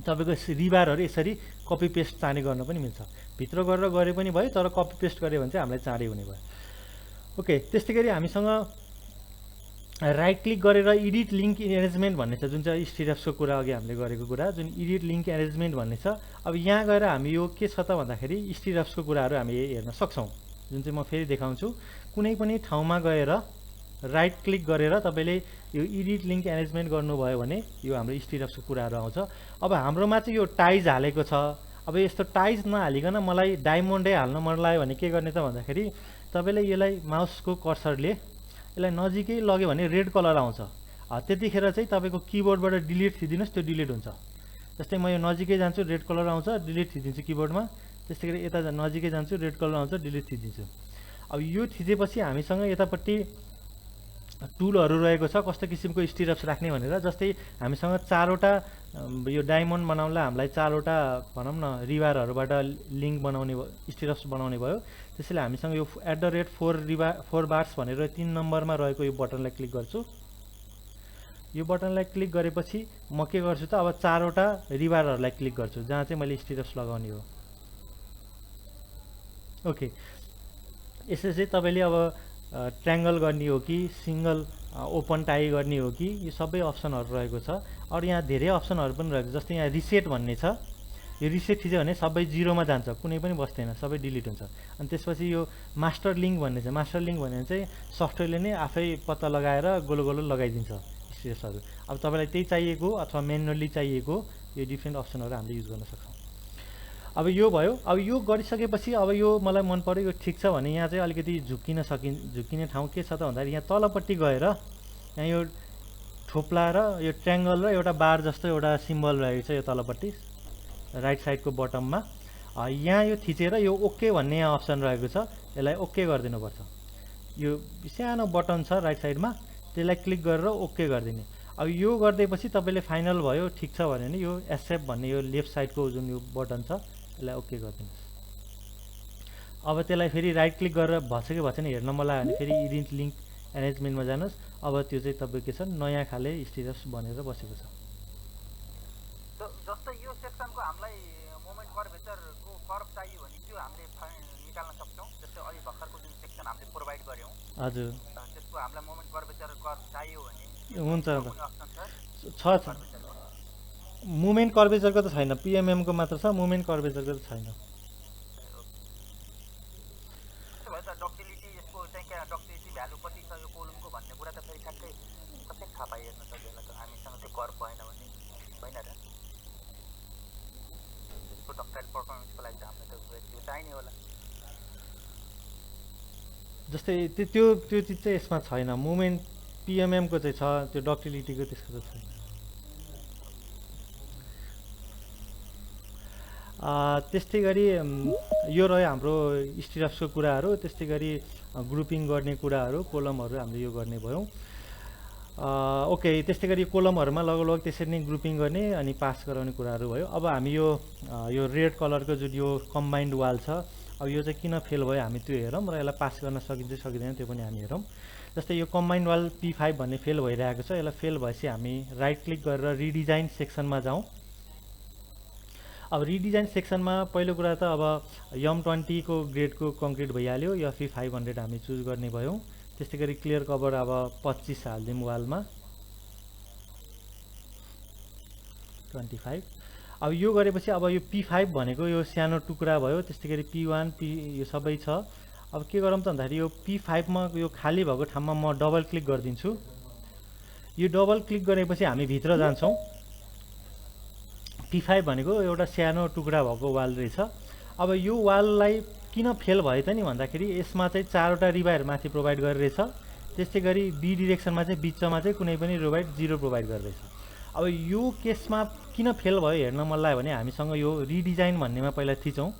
तपाईँको रिबारहरू यसरी कपी पेस्ट चाँडै गर्न पनि मिल्छ। भित्र गरेर गरे पनि भयो, तर कपी पेस्ट गऱ्यो भने चाहिँ हामीलाई चाँडै हुने भयो। ओके, त्यस्तै गरी हामीसँग राइट क्लिक गरेर एडिट लिङ्क एरेन्जमेन्ट भन्ने छ, जुन चाहिँ स्टिरप्सको कुरा अघि हामीले गरेको कुरा, जुन एडिट लिङ्क एरेन्जमेन्ट भन्ने छ। अब यहाँ गएर हामी यो के छ त भन्दाखेरि स्टिरप्सको कुराहरू हामी हेर्न सक्छौँ, जुन चाहिँ म फेरि देखाउँछु। कुनै पनि ठाउँमा गएर राइट क्लिक गरेर तपाईँले यो एडिट लिङ्क एरेन्जमेन्ट गर्नुभयो भने यो हाम्रो स्टिरप्सको कुराहरू आउँछ। अब हाम्रोमा चाहिँ यो टाइज हालेको छ, अब यस्तो टाइज नहालिकन मलाई डायमन्डै हाल्न मन लाग्यो भने के गर्ने त भन्दाखेरि तपाईँले यसलाई माउसको कर्सरले यसलाई नजिकै लग्यो भने रेड कलर आउँछ। त्यतिखेर चाहिँ तपाईँको किबोर्डबाट डिलिट थिदिनुहोस्, त्यो डिलिट हुन्छ। जस्तै म यो नजिकै जान्छु रेड कलर आउँछ, डिलिट थिदिन्छु किबोर्डमा। त्यस्तै गरी यता नजिकै जान्छु रेड कलर आउँछ, डिलिट थिदिन्छु। अब यो थिचेपछि हामीसँग यतापट्टि टुलहरू रहेको छ कस्तो किसिमको स्टिरप्स राख्ने भनेर। जस्तै हामीसँग 4 वटा यो डायमन्ड बनाउनलाई हामीलाई 4 वटा भनौँ न रिबारहरूबाट लिङ्क बनाउने स्टिरप्स बनाउने भयो। त्यसैले हामीसँग यो @4 बार्स भनेर 3 नम्बरमा रहेको यो बटनलाई क्लिक गर्छु। यो बटनलाई क्लिक गरेपछि म के गर्छु त अब 4 वटा रिबारहरूलाई क्लिक गर्छु जहाँ चाहिँ मैले स्टिरप्स लगाउने हो। ओके, यसरी चाहिँ तपाईँले अब ट्रायङ्गल गर्ने हो कि सिङ्गल ओपन टाई गर्ने हो कि यो सबै अप्सनहरू रहेको छ। अरू यहाँ धेरै अप्सनहरू पनि रहेको छ, जस्तै यहाँ रिसेट भन्ने छ। यो रिसेट थिच्यो भने सबै 0मा जान्छ, कुनै पनि बस्दैन, सबै डिलिट हुन्छ। अनि त्यसपछि यो मास्टर लिङ्क भन्ने छ। मास्टर लिङ्क भन्ने चाहिँ सफ्टवेयरले नै आफै पत्ता लगाएर गोलो गोलो लगाइदिन्छ स्टिरप्सहरू। अब तपाईँलाई त्यही चाहिएको अथवा म्यानुअली चाहिएको यो डिफ्रेन्ट अप्सनहरू हामीले युज गर्न सक्छौँ। अब यो भयो। अब यो गरिसकेपछि अब यो मलाई मन पर्यो, यो ठिक छ भने यहाँ चाहिँ अलिकति झुक्किने ठाउँ के छ त भन्दाखेरि यहाँ तलपट्टि गएर यहाँ यो थोप्ला र यो ट्रायङ्गल र एउटा बार जस्तो एउटा सिम्बल रहेको छ यो तलपट्टि राइट साइडको बटममा। यहाँ यो थिचेर यो ओके भन्ने यहाँ अप्सन रहेको छ, यसलाई ओके गरिदिनुपर्छ। यो सानो बटन छ राइट साइडमा, त्यसलाई क्लिक गरेर ओके गरिदिने। अब यो गरिदिएपछि तपाईँले फाइनल भयो ठिक छ भने नि यो एक्सेप्ट भन्ने यो लेफ्ट साइडको जुन यो बटन छ यसलाई ओके गरिदिनुहोस्। अब त्यसलाई फेरि राइट क्लिक गरेर भएछ कि भएन हेर्न मन लाग्यो भने फेरि एडिट लिङ्क एरेन्जमेन्टमा जानुहोस्। अब त्यो चाहिँ तपाईँको के छ नयाँ खाले स्टिरप्स बनेर बसेको छ। जस्तो यो सेक्सनको हामीलाई मोमेन्ट कर्भेचरको कर्भ चाहियो भने त्यो हामीले निकाल्न सक्छौँ। जस्तै अहिले भर्खरको जुन सेक्सन हामीले प्रोभाइड गऱ्यौँ, हजुर, त्यसको हामीलाई मोमेन्ट कर्भेचर कर्भ चाहियो भने हुन्छ छ। मुभमेन्ट कर्भेचरको त छैन, पिएमएमको मात्र छ, मुभमेन्ट कर्भेचरको त छैन। डक्टिलिटी यसको चाहिँ क्या डक्टिलिटी भ्यालु कति छ यो कोलमको भन्ने कुरा त फेरि ठ्याक्कै कसरी थाहा पाइहेर्न सक्दैन त हामीसँग त्यो कर्भ भएन भने, होइन र? त्यसको डक्टाइल पर्फर्मेन्सको लागि त हामीलाई त त्यो चाहिने होला। जस्तै त्यो चिज चाहिँ यसमा छैन। मुभमेन्ट पिएमएमको चाहिँ छ, त्यो डक्टिलिटीको त्यसको त छैन। त्यस्तै गरी यो रह्यो हाम्रो स्टिरप्सको कुराहरू। त्यस्तै गरी ग्रुपिङ गर्ने कुराहरू, कोलमहरू हामीले यो गर्ने भयौँ। ओके, त्यस्तै गरी कोलमहरूमा लगभग त्यसरी नै ग्रुपिङ गर्ने अनि पास गराउने कुराहरू भयो। अब हामी यो रेड कलरको जुन यो कम्बाइन्ड वाल छ, अब यो चाहिँ किन फेल भयो हामी त्यो हेरौँ र यसलाई पास गर्न सकिन्छ सकिँदैन त्यो पनि हामी हेरौँ। जस्तै यो कम्बाइन्ड वाल P5 भन्ने फेल भइरहेको छ। यसलाई फेल भएपछि हामी राइट क्लिक गरेर रिडिजाइन सेक्सनमा जाउँ। अब रिडिजाइन सेक्सनमा पहिलो कुरा त अब YM20 को ग्रेडको कङ्क्रिट भइहाल्यो, FE500 हामी चुज गर्ने भयौँ। त्यस्तै गरी क्लियर कभर अब 25 हालिदिउँ वालमा 25। अब यो गरेपछि अब यो P5 भनेको यो सानो टुक्रा भयो। त्यस्तै गरी P1 यो सबै छ। अब के गरौँ त भन्दाखेरि यो P5 मा यो खाली भएको ठाउँमा म डबल क्लिक गरिदिन्छु। यो डबल क्लिक गरेपछि हामी भित्र जान्छौँ। P5 भनेको एउटा सानो टुक्रा भएको वाल रहेछ। अब यो वाललाई किन फेल भयो त नि भन्दाखेरि यसमा चाहिँ 4 वटा रिबार माथि प्रोभाइड गरिरहेछ। त्यस्तै गरी बी डिरेक्सनमा चाहिँ बिचमा चाहिँ कुनै पनि रिबार 0 प्रोभाइड गरिरहेछ। अब यो केसमा किन फेल भयो हेर्न मन लाग्यो भने हामीसँग यो रिडिजाइन भन्नेमा पहिला थिचौँ।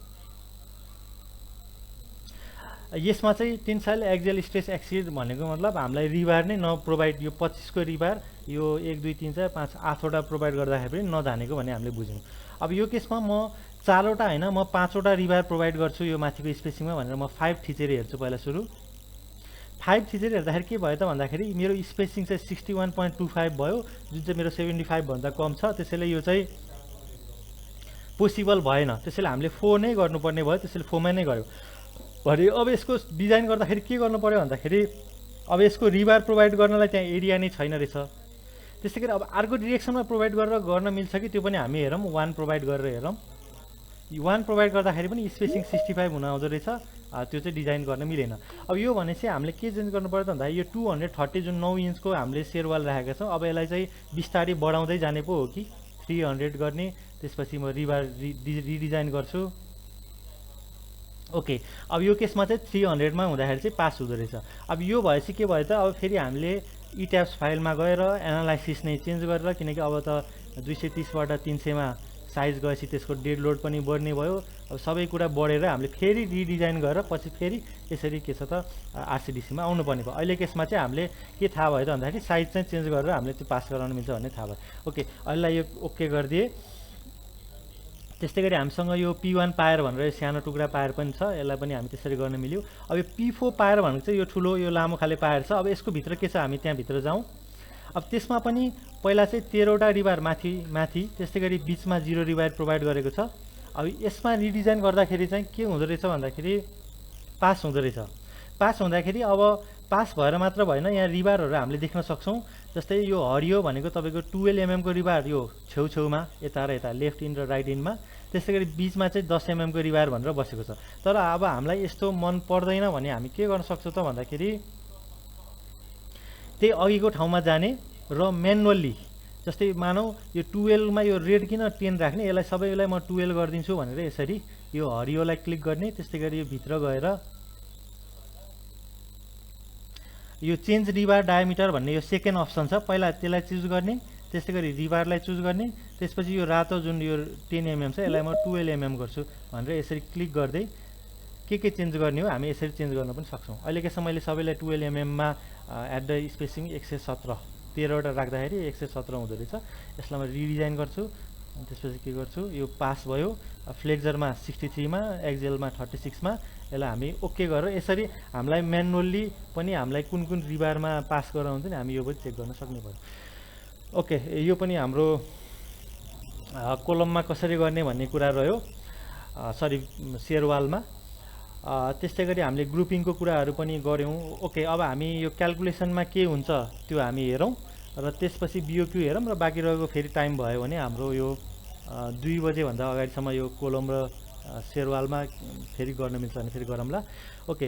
यसमा चाहिँ टेन्साइल एक्सियल स्ट्रेस एक्सिड भनेको मतलब हामीलाई रिबार नै नप्रोभाइड, यो 25 को रिबार यो 1 2 3 4 5 8 वटा प्रोभाइड गर्दाखेरि पनि नजानेको भन्ने हामीले बुझ्यौँ। अब यो केसमा म 4 वटा हैन म 5 वटा रिबार प्रोभाइड गर्छु यो माथिको स्पेसिङमा भनेर म 5 थिचेर हेर्छु। पहिला सुरु 5 थिचेर हेर्दाखेरि के भयो त भन्दाखेरि मेरो स्पेसिङ चाहिँ 61.25 भयो, जुन चाहिँ मेरो 75 भन्दा कम छ। त्यसैले यो चाहिँ पोसिबल भएन। त्यसैले हामीले 4 नै गर्नुपर्ने भयो। त्यसैले 4 मा नै गर्यो। भरे अब यसको डिजाइन गर्दाखेरि के गर्नु पर्यो भन्दाखेरि अब यसको रिबार प्रोभाइड गर्नलाई त्यहाँ एरिया नै छैन रहेछ। त्यसै गरी अब अर्को डिरेक्सनमा प्रोभाइड गरेर गर्न मिल्छ कि त्यो पनि हामी हेरौँ। 1 प्रोभाइड गरेर हेरौँ। 1 प्रोभाइड गर्दाखेरि पनि स्पेसिङ 65 हुन आउँदो रहेछ। त्यो चाहिँ डिजाइन गर्न मिलेन। अब यो भनेपछि हामीले के चेन्ज गर्नु पर्यो त भन्दा यो 230 जुन 9 इन्चको हामीले सेरवाल राखेका छौँ, अब यसलाई चाहिँ बिस्तारै बढाउँदै जाने पो हो कि 300 गर्ने। त्यसपछि म रिबार रिडिजाइन गर्छु। ओके, अब यो केसमा चाहिँ 300 मा हुँदाखेरि चाहिँ पास हुँदो रहेछ। अब यो भएपछि के भयो त अब फेरि हामीले इट्याब्स फाइलमा गएर एनालाइसिस नै चेन्ज गरेर, किनकि अब त 230 बाट 300 मा साइज गएपछि त्यसको डेड लोड पनि बढ्ने भयो। अब सबै कुरा बढेर हामीले फेरि रिडिजाइन गरेर पछि फेरि यसरी के छ त RCDC मा आउनुपर्ने भयो। अहिले केसमा चाहिँ हामीले के थाहा भयो त भन्दाखेरि साइज चाहिँ चेन्ज गरेर हामीले त्यो पास गराउन मिल्छ भन्ने थाहा भयो। ओके, अहिले यो ओके गरिदिए। त्यस्तै गरी हामीसँग यो P1 पायर भनेर सानो टुक्रा पायर पनि छ, यसलाई पनि हामी त्यसरी गर्न मिल्यो। अब यो P4 पायर भनेको चाहिँ यो ठुलो यो लामो खाले पायर छ। अब यसको भित्र के छ हामी त्यहाँ भित्र जाउँ। अब त्यसमा पनि पहिला चाहिँ 13 वटा रिबार माथि त्यस्तै गरी बिचमा 0 रिबार प्रोभाइड गरेको छ। अब यसमा रिडिजाइन गर्दाखेरि चाहिँ के हुँदो रहेछ भन्दाखेरि पास हुँदो रहेछ। पास हुँदाखेरि अब पास भएर मात्र भएन, यहाँ रिबारहरू हामीले देख्न सक्छौँ। जस्तै यो हरियो भनेको तपाईँको 12 mm को रिबार यो छेउछेउमा यता र यता लेफ्ट इन र राइट इनमा। त्यस्तै गरी बिचमा चाहिँ 10 mm को रिबार भनेर बसेको छ। तर अब हामीलाई यस्तो मन पर्दैन भने हामी के गर्न सक्छौँ त भन्दाखेरि त्यही अघिको ठाउँमा जाने र म्यानुअल्ली, जस्तै मानौ यो 12 मा यो रेड किन 10 राख्ने, यसलाई सबैलाई म 12 गरिदिन्छु भनेर यसरी यो हरियोलाई क्लिक गर्ने। त्यस्तै गरी यो भित्र गएर यो चेन्ज रिबार डायमिटर भन्ने यो सेकेन्ड अप्सन छ, पहिला त्यसलाई चुज गर्ने। त्यस्तै गरी रिबारलाई चुज गर्ने। त्यसपछि यो रातो जुन यो 10 mm छ यसलाई म 12 mm गर्छु भनेर यसरी क्लिक गर्दै के चेन्ज गर्ने हो हामी यसरी चेन्ज गर्न पनि सक्छौँ। अहिलेसम्म मैले सबैलाई 12 mm मा एट द स्पेसिङ 117 13 वटा राख्दाखेरि 117 हुँदो रहेछ। यसलाई म रिडिजाइन गर्छु। त्यसपछि के गर्छु, यो पास भयो। फ्लेक्जरमा 63 मा, एक्जेलमा 36 मा यसलाई हामी ओके गरेर यसरी हामीलाई म्यानुअल्ली पनि हामीलाई कुन कुन रिबारमा पास गराउँछ नि हामी यो पनि चेक गर्न सक्ने भयो। ओके, यो पनि हाम्रो कोलममा कसरी गर्ने भन्ने कुरा रह्यो, सरी सेयरवालमा। त्यस्तै गरी हामीले ग्रुपिङको कुराहरू पनि गऱ्यौँ। ओके, अब हामी यो क्याल्कुलेसनमा के हुन्छ त्यो हामी हेरौँ र त्यसपछि BOQ हेरौँ र बाँकी रहेको फेरि टाइम भयो भने हाम्रो यो 2 बजेभन्दा अगाडिसम्म यो कोलम र सेयरवालमा फेरि गर्न मिल्छ भने फेरि गरौँला। ओके,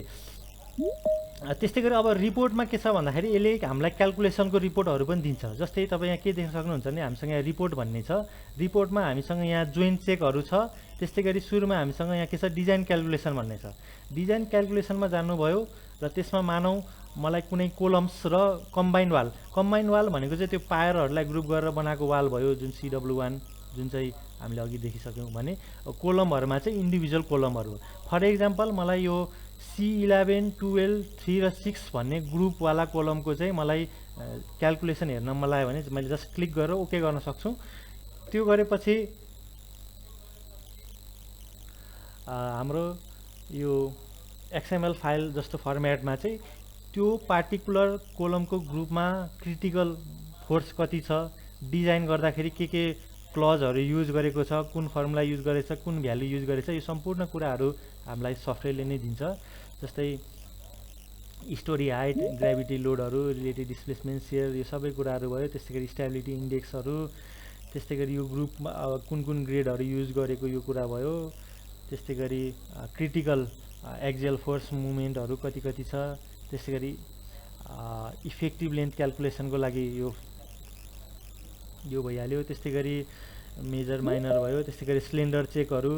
त्यस्तै गरी अब रिपोर्टमा के छ भन्दाखेरि यसले हामीलाई क्याल्कुलेसनको रिपोर्टहरू पनि दिन्छ। जस्तै तपाईँ यहाँ के देख्न सक्नुहुन्छ भने हामीसँग यहाँ रिपोर्ट भन्ने छ। रिपोर्टमा हामीसँग यहाँ जोइन्ट चेकहरू छ। त्यस्तै गरी सुरुमा हामीसँग यहाँ के छ डिजाइन क्याल्कुलेसन भन्ने छ। डिजाइन क्याल्कुलेसनमा जानुभयो र त्यसमा मानौँ मलाई कुनै कोलम्स र कम्बाइन्ड वाल भनेको चाहिँ त्यो पायरहरूलाई ग्रुप गरेर बनाएको वाल भयो, जुन CW1 जुन चाहिँ हामीले अघि देखिसक्यौँ भने कोलमहरूमा चाहिँ इन्डिभिजुअल कोलमहरू। फर एक्जाम्पल मलाई यो C11, 12, 3 र 6 भन्ने ग्रुपवाला कोलमको चाहिँ मलाई क्याल्कुलेसन हेर्न मन लाग्यो भने मैले जस्ट क्लिक गरेर ओके गर्न सक्छु। त्यो गरेपछि हाम्रो यो XML फाइल जस्तो फर्मेटमा चाहिँ त्यो पार्टिकुलर कोलमको ग्रुपमा क्रिटिकल फोर्स कति छ, डिजाइन गर्दाखेरि के क्लजहरू युज गरेको छ, कुन फर्मुला युज गरेछ, कुन भ्यालु युज गरेछ, यो सम्पूर्ण कुराहरू हामीलाई सफ्टवेयरले नै दिन्छ। जस्तै स्टोरी हाइट, ग्रेभिटी लोडहरू, रिलेटेड डिस्प्लेसमेन्ट, सेयर, यो सबै कुराहरू भयो। त्यस्तै गरी स्टेबिलिटी इन्डेक्सहरू, त्यस्तै गरी यो ग्रुपमा कुन कुन ग्रेडहरू युज गरेको यो कुरा भयो। त्यस्तै गरी क्रिटिकल एक्जियल फोर्स मुभमेन्टहरू कति कति छ। त्यसै गरी इफेक्टिभ लेन्थ क्यालकुलेसनको लागि यो भइहाल्यो। त्यस्तै गरी मेजर माइनर भयो। त्यस्तै गरी सिलिन्डर चेकहरू।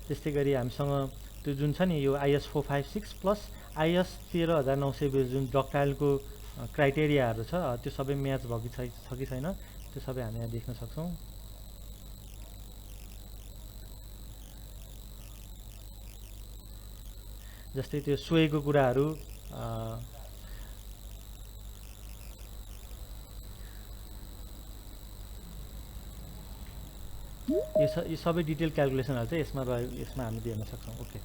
त्यस्तै गरी हामीसँग त्यो जुन छ नि यो IS 456 प्लस IS 13920 जुन डक्टाइलको क्राइटेरियाहरू छ त्यो सबै म्याच भएको छ कि छैन त्यो सबै हामी यहाँ देख्न सक्छौँ। जस्तै त्यो सोएको कुराहरू यो सबै डिटेल क्यालकुलेसनहरू चाहिँ यसमा हामीले हेर्न सक्छौँ। ओके,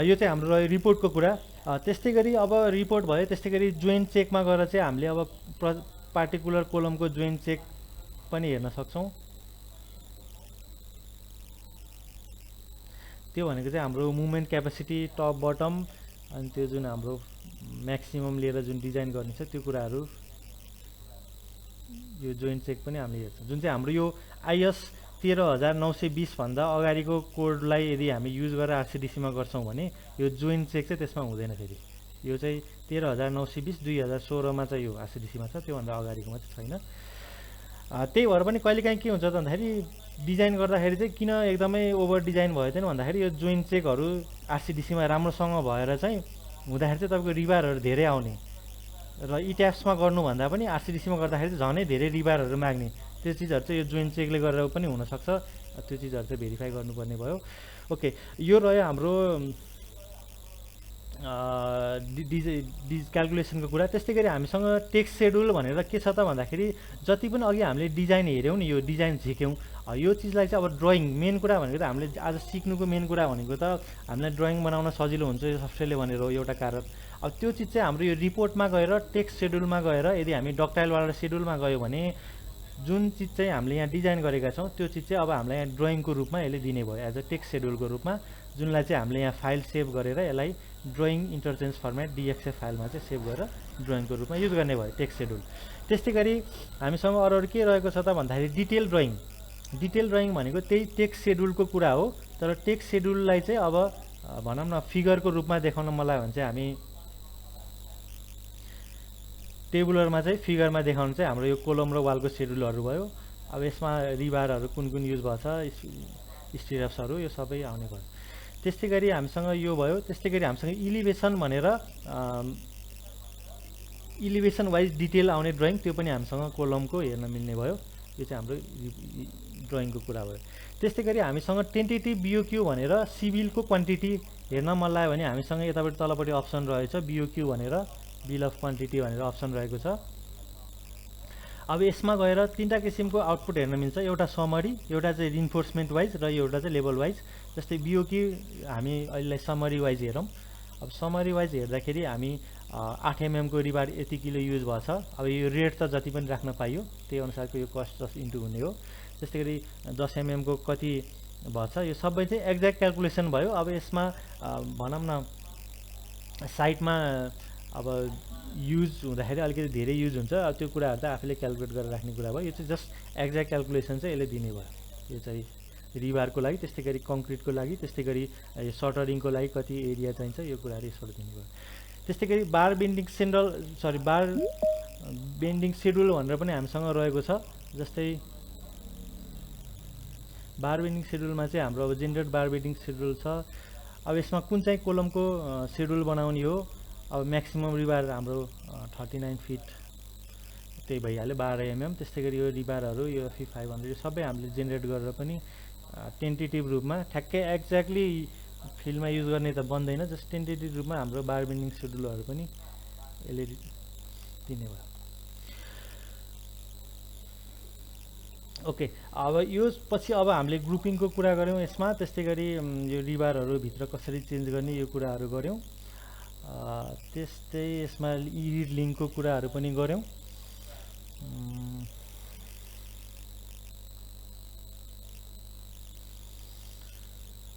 यो चाहिँ हाम्रो रह्यो रिपोर्टको कुरा। त्यस्तै गरी अब रिपोर्ट भयो। त्यस्तै गरी जोइन्ट चेकमा गएर चाहिँ हामीले अब पार्टिकुलर कोलमको जोइन्ट चेक पनि हेर्न सक्छौँ। त्यो भनेको चाहिँ हाम्रो मुभमेन्ट क्यापेसिटी टप बटम अनि त्यो जुन हाम्रो म्याक्सिमम लिएर जुन डिजाइन गर्ने छ त्यो कुराहरू यो जोइन्ट चेक पनि हामीले हेर्छौँ। जुन चाहिँ हाम्रो यो IS 13920 भन्दा अगाडिको कोडलाई यदि हामी युज गरेर RCDC मा गर्छौँ भने यो जोइन्ट चेक चाहिँ त्यसमा हुँदैन। फेरि यो चाहिँ 13920 2016 मा चाहिँ यो RCDC मा छ, त्योभन्दा अगाडिकोमा चाहिँ छैन। त्यही भएर पनि कहिलेकाहीँ के हुन्छ त भन्दाखेरि डिजाइन गर्दाखेरि चाहिँ किन एकदमै ओभर डिजाइन भयो त भन्दाखेरि यो जोइन्ट चेकहरू RCDC मा राम्रोसँग भएर चाहिँ हुँदाखेरि चाहिँ तपाईँको रिबारहरू धेरै आउने र इट्याप्समा गर्नुभन्दा पनि RCDC मा गर्दाखेरि चाहिँ झनै धेरै रिबारहरू माग्ने त्यो चिजहरू चाहिँ यो जोइन्ट चेकले गरेर पनि हुनसक्छ। त्यो चिजहरू चाहिँ भेरिफाई गर्नुपर्ने भयो। ओके, यो रह्यो हाम्रो क्यालकुलेसनको कुरा। त्यस्तै गरी हामीसँग टेक्स्ट सेड्युल भनेर के छ त भन्दाखेरि जति पनि अघि हामीले डिजाइन हेऱ्यौँ नि, यो डिजाइन झिक्यौँ, यो चिजलाई चाहिँ अब ड्रइङ मेन कुरा भनेको त हामीले आज सिक्नुको मेन कुरा भनेको त हामीलाई ड्रइङ बनाउन सजिलो हुन्छ यो सफ्टवेयरले भनेर हो एउटा कारण। अब त्यो चिज चाहिँ हाम्रो यो रिपोर्टमा गएर टेक्स्ट सेड्युलमा गएर यदि हामी डक्टाइलवाला सेड्युलमा गयो भने जुन चिज चाहिँ हामीले यहाँ डिजाइन गरेका छौँ त्यो चिज चाहिँ अब हामीलाई यहाँ ड्रइङको रूपमा यसले दिने भयो एज अ टेक्स्ट सेड्युलको रूपमा, जुनलाई चाहिँ हामीले यहाँ फाइल सेभ गरेर यसलाई ड्रइङ इन्टरचेन्ज फर्मेट DXF फाइलमा चाहिँ सेभ गरेर ड्रइङको रूपमा युज गर्ने भयो टेक्स्ट सेड्युल। त्यस्तै गरी हामीसँग अरू के रहेको छ त भन्दाखेरि डिटेल ड्रइङ। डिटेल ड्रइङ भनेको त्यही टेक्स्ट सेड्युलको कुरा हो, तर टेक्स्ट सेड्युललाई चाहिँ अब भनौँ न फिगरको रूपमा देखाउन मलाई भने चाहिँ हामी टेबुलरमा चाहिँ फिगरमा देखाउनु चाहिँ हाम्रो यो कोलम र वालको सेड्युलहरू भयो। अब यसमा रिबारहरू कुन कुन युज भएको छ, स्टिरप्सहरू, यो सबै आउने भयो। त्यस्तै गरी हामीसँग यो भयो। त्यस्तै गरी हामीसँग इलिभेसन भनेर इलिभेसन वाइज डिटेल आउने ड्रइङ, त्यो पनि हामीसँग कोलमको हेर्न मिल्ने भयो। यो चाहिँ हाम्रो ड्रइङको कुरा भयो। त्यस्तै गरी हामीसँग टेन्टेटिभ BOQ भनेर सिभिलको क्वान्टिटी हेर्न मन लाग्यो भने हामीसँग यतापट्टि तलपट्टि अप्सन रहेछ BOQ भनेर, बिल अफ क्वान्टिटी भनेर अप्सन रहेको छ। अब यसमा गएर तीनटा किसिमको आउटपुट हेर्न मिल्छ, एउटा समरी, एउटा चाहिँ रिन्फोर्समेन्ट वाइज र एउटा चाहिँ लेभल वाइज। जस्तै BOQ हामी अहिलेलाई समरी वाइज हेरौँ। अब समरी वाइज हेर्दाखेरि हामी 8 mm को रिबार यति किलो युज भएको छ। अब यो रेट त जति पनि राख्न पाइयो त्यही अनुसारको यो कस्ट जस्ट इन्टु हुने हो। त्यस्तै गरी 10 mm को कति भएको छ, यो सबै चाहिँ एक्ज्याक्ट क्यालकुलेसन भयो। अब यसमा भनौँ न साइटमा अब युज हुँदाखेरि अलिकति धेरै युज हुन्छ, अब त्यो कुराहरू त आफूले क्यालकुलेट गरेर राख्ने कुरा भयो। यो चाहिँ जस्ट एक्ज्याक्ट क्यालकुलेसन चाहिँ यसले दिने भयो। यो चाहिँ रिबारको लागि, त्यस्तै गरी कङ्क्रिटको लागि, त्यस्तै गरी यो सटरिङको लागि कति एरिया चाहिन्छ यो कुराहरू यसबाट दिने भयो। त्यस्तै गरी बार बेन्डिङ सेड्युल भनेर पनि हामीसँग रहेको छ। जस्तै बार बेन्डिङ सेड्युलमा चाहिँ हाम्रो अब जेनरेट बार बेन्डिङ सेड्युल छ। अब यसमा कुन चाहिँ कोलमको सेड्युल बनाउने हो, अब म्याक्सिमम रिबार हाम्रो 39 फिट त्यही भइहाल्यो 12 mm। त्यस्तै गरी यो रिबारहरू यो FE 500 सबै हामीले जेनेरेट गरेर पनि टेन्टेटिभ रूपमा ठ्याक्कै एक्ज्याक्टली फिल्डमा युज गर्ने त बन्दैन, जस्ट टेन्टेटिभ रूपमा हाम्रो बार बेन्डिङ सेड्युलहरू पनि यसले दिने भयो। ओके, अब यो पछि अब हामीले ग्रुपिङको कुरा गऱ्यौँ यसमा। त्यस्तै गरी यो रिबारहरू भित्र कसरी चेन्ज गर्ने यो कुराहरू गऱ्यौँ। त्यस्तै यसमा इरिड लिङ्कको कुराहरू पनि गऱ्यौँ।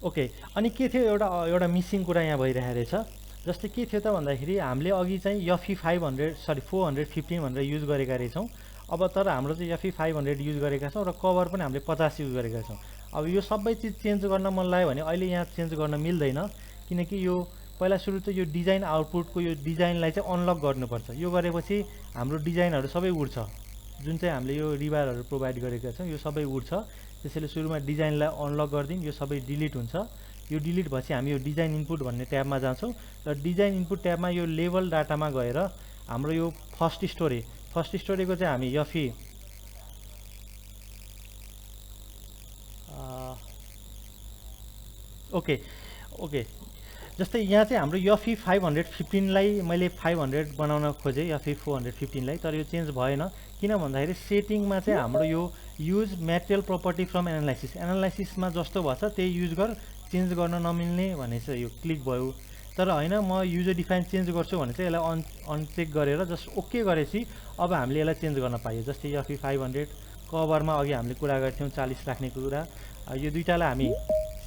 ओके, अनि के थियो एउटा मिसिङ कुरा यहाँ भइरहेको रहेछ। जस्तै के थियो त भन्दाखेरि हामीले अघि चाहिँ FE 415 भनेर युज गरेका रहेछौँ। अब तर हाम्रो चाहिँ FE 500 युज गरेका छौँ र कभर पनि हामीले 50 युज गरेका छौँ। अब यो सबै चिज चेन्ज गर्न मन लाग्यो भने अहिले यहाँ चेन्ज गर्न मिल्दैन, किनकि यो पहिला सुरु चाहिँ यो डिजाइन आउटपुटको यो डिजाइनलाई चाहिँ अनलक गर्नुपर्छ। यो गरेपछि हाम्रो डिजाइनहरू सबै उड्छ, जुन चाहिँ हामीले यो रिबारहरू प्रोभाइड गरेका छौँ यो सबै उड्छ। त्यसैले सुरुमा डिजाइनलाई अनलक गरिदिउँ, यो सबै डिलिट हुन्छ। यो डिलिट भएपछि हामी यो डिजाइन इनपुट भन्ने ट्याबमा जान्छौँ र डिजाइन इनपुट ट्याबमा यो लेभल डाटामा गएर हाम्रो यो फर्स्ट स्टोरीको चाहिँ हामी यफी ओके जस्तै यहाँ चाहिँ हाम्रो यफी 515लाई मैले 500 बनाउन खोजेँ, यफी 415लाई, तर यो चेन्ज भएन। किन भन्दाखेरि सेटिङमा चाहिँ हाम्रो यो युज म्याटेरियल प्रपर्टी फ्रम एनालाइसिसमा जस्तो भएछ त्यही युज गर, चेन्ज गर्न नमिल्ने भने चाहिँ यो क्लिक भयो। तर होइन म युजर डिफाइन चेन्ज गर्छु भने चाहिँ यसलाई अनचेक गरेर जस्ट ओके गरेपछि अब हामीले यसलाई चेन्ज गर्न पाइयो। जस्तै यफी 500 कभरमा अघि हामीले कुरा गर्थ्यौँ 40 राख्ने कुरा, यो दुईटालाई हामी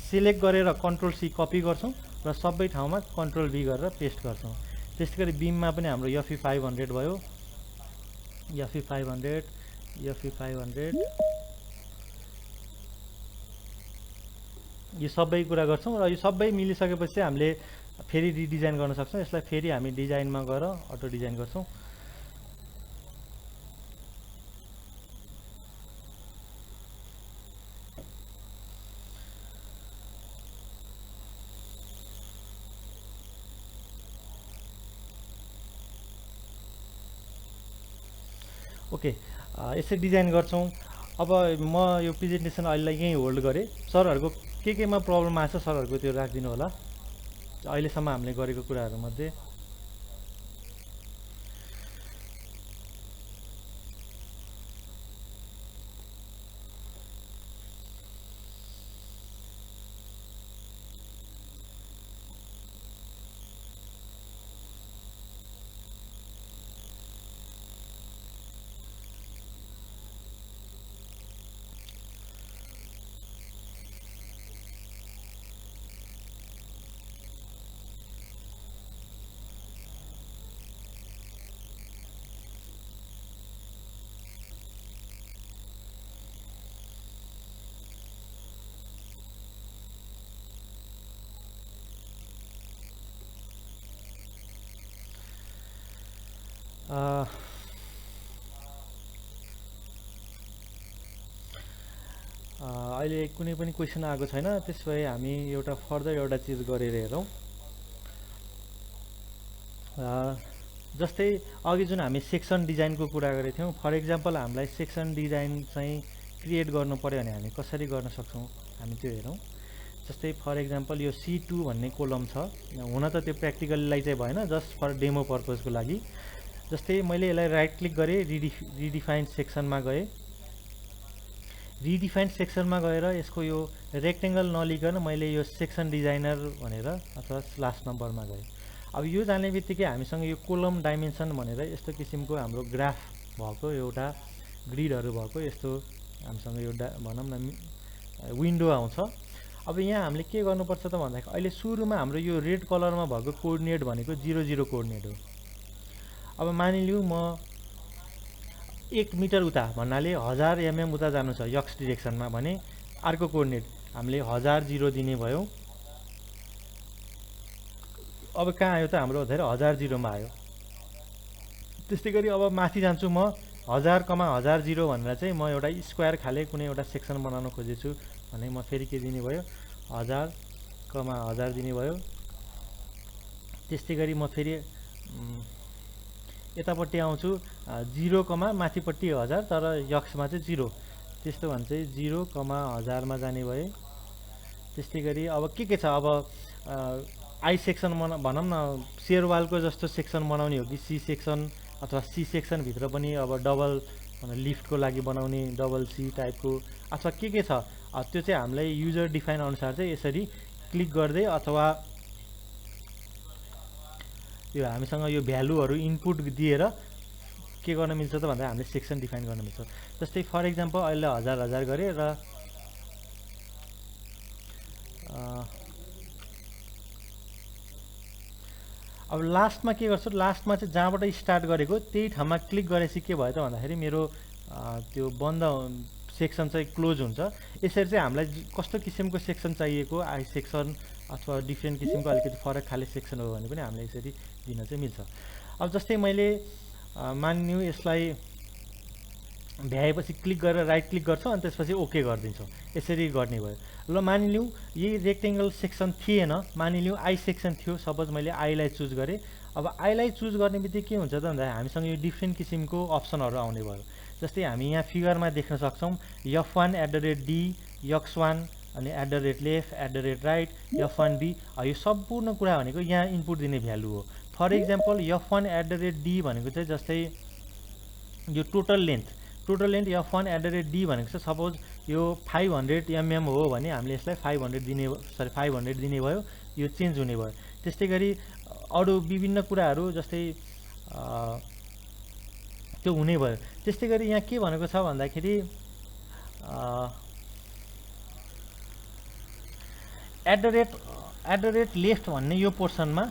सिलेक्ट गरेर कन्ट्रोल सी कपी गर्छौँ र सबै ठाउँमा कन्ट्रोल भी गरेर पेस्ट गर्छौँ। त्यस्तै गरी बिममा पनि हाम्रो यफी 500 भयो, यफी 500 यो सबै कुरा गर्छौँ र यो सबै मिलिसकेपछि हामीले फेरि रिडिजाइन गर्न सक्छौँ। यसलाई फेरि हामी डिजाइनमा गएर अटो डिजाइन गर्छौँ। ओके यसै डिजाइन गर्छौँ। अब म यो प्रेजेन्टेसन अहिले यहीँ होल्ड गरेँ। सरहरूको केमा प्रब्लम आएछ सरहरूको त्यो राखिदिनु होला अहिलेसम्म हामीले गरेको कुराहरूमध्ये। अहिले कुनै पनि क्वेसन आएको छैन, त्यस भए हामी एउटा फर्दर एउटा चिज गरेर हेरौँ। जस्तै अघि जुन हामी सेक्सन डिजाइनको कुरा गरेको थियौँ, फर इक्जाम्पल हामीलाई सेक्सन डिजाइन चाहिँ क्रिएट गर्नु पर्यो भने हामी कसरी गर्न सक्छौँ हामी त्यो हेरौँ। जस्तै फर इक्जाम्पल यो C2 भन्ने कोलम छ, हुन त त्यो प्र्याक्टिकललाई चाहिँ भएन, जस्ट फर डेमो पर्पजको लागि। जस्तै मैले यसलाई राइट क्लिक गरेँ, रिडिफाइन सेक्सनमा गएँ। रिडिफाइन सेक्सनमा गएर यसको यो रेक्टेङ्गल नलिकन मैले यो सेक्सन डिजाइनर भनेर अथवा स्ल्यास नम्बरमा गएँ। अब यो जाने बित्तिकै हामीसँग यो कोलम डाइमेन्सन भनेर यस्तो किसिमको हाम्रो ग्राफ भएको एउटा ग्रिडहरू भएको यस्तो हामीसँग यो भनौँ न विन्डो आउँछ। अब यहाँ हामीले के गर्नुपर्छ त भन्दाखेरि अहिले सुरुमा हाम्रो यो रेड कलरमा भएको कोअर्डिनेट भनेको 00 कोअर्डिनेट हो। अब मानिलिउँ म 1 मिटर उता भन्नाले 1000 mm उता जानु छ यक्स डिरेक्सनमा भने अर्को कोअर्डिनेट हामीले 1000 दिने भयो। अब कहाँ आयो त हाम्रो धेरै 1000 मा आयो। त्यस्तै गरी अब माथि जान्छु म 1000, 1000 भनेर चाहिँ म एउटा स्क्वायर खाले कुनै एउटा सेक्सन बनाउन खोजेछु भने म फेरि के दिने भयो 1000, 1000 दिने भयो। त्यस्तै गरी म फेरि यतापट्टि आउँछु 0, माथिपट्टि 1000 तर यक्समा चाहिँ 0, त्यस्तो भने चाहिँ 0, 1000 मा जाने भए। त्यस्तै गरी अब के छ अब आई सेक्सन भनौँ न सेयरवालको जस्तो सेक्सन बनाउने हो कि सी सेक्सन अथवा सी सेक्सन भित्र पनि अब डबल लिफ्टको लागि बनाउने डबल सी टाइपको अथवा के छ त्यो चाहिँ हामीलाई युजर डिफाइन अनुसार चाहिँ यसरी क्लिक गर्दै अथवा यो हामीसँग यो भ्यालुहरू इनपुट दिएर के गर्न मिल्छ त भन्दा हामीले सेक्सन डिफाइन गर्न मिल्छ। जस्तै फर इक्जाम्पल अहिले 1000 गरेँ र अब लास्टमा के गर्छु, लास्टमा चाहिँ जहाँबाट स्टार्ट गरेको त्यही ठाउँमा क्लिक गरेपछि के भयो त भन्दाखेरि मेरो त्यो बन्द सेक्सन चाहिँ क्लोज हुन्छ। यसरी चाहिँ हामीलाई कस्तो किसिमको सेक्सन चाहिएको आई सेक्सन अथवा डिफ्रेन्ट किसिमको अलिकति फरक खाले सेक्सन हो भने पनि हामीले यसरी दिन चाहिँ मिल्छ। अब जस्तै मैले मानिलिउँ यसलाई भ्याएपछि क्लिक गरेर राइट क्लिक गर्छौँ अनि त्यसपछि ओके गरिदिन्छौँ, यसरी गर्ने भयो। ल मानिलिउँ यही रेक्टेङ्गल सेक्सन थिएन, मानिलिउँ आई सेक्सन थियो, सपोज मैले आईलाई चुज गरेँ। अब आईलाई चुज गर्ने बित्तिकै के हुन्छ त भन्दा हामीसँग यो डिफ्रेन्ट किसिमको अप्सनहरू आउने भयो। जस्तै हामी यहाँ फिगरमा देख्न सक्छौँ f1@d x1 अनि @left @right f1b, यो सम्पूर्ण कुरा भनेको यहाँ इनपुट दिने भ्यालु हो। फर इक्जाम्पल f1@d भनेको चाहिँ जस्तै यो टोटल लेन्थ f1@d भनेको चाहिँ सपोज यो 500 mm हो भने हामीले यसलाई 500 दिने भयो, यो चेन्ज हुने भयो। त्यस्तै गरी अरू विभिन्न कुराहरू जस्तै त्यो हुने भयो। त्यस्तै गरी यहाँ के भनेको छ भन्दाखेरि @लेफ्ट भन्ने यो पोर्सनमा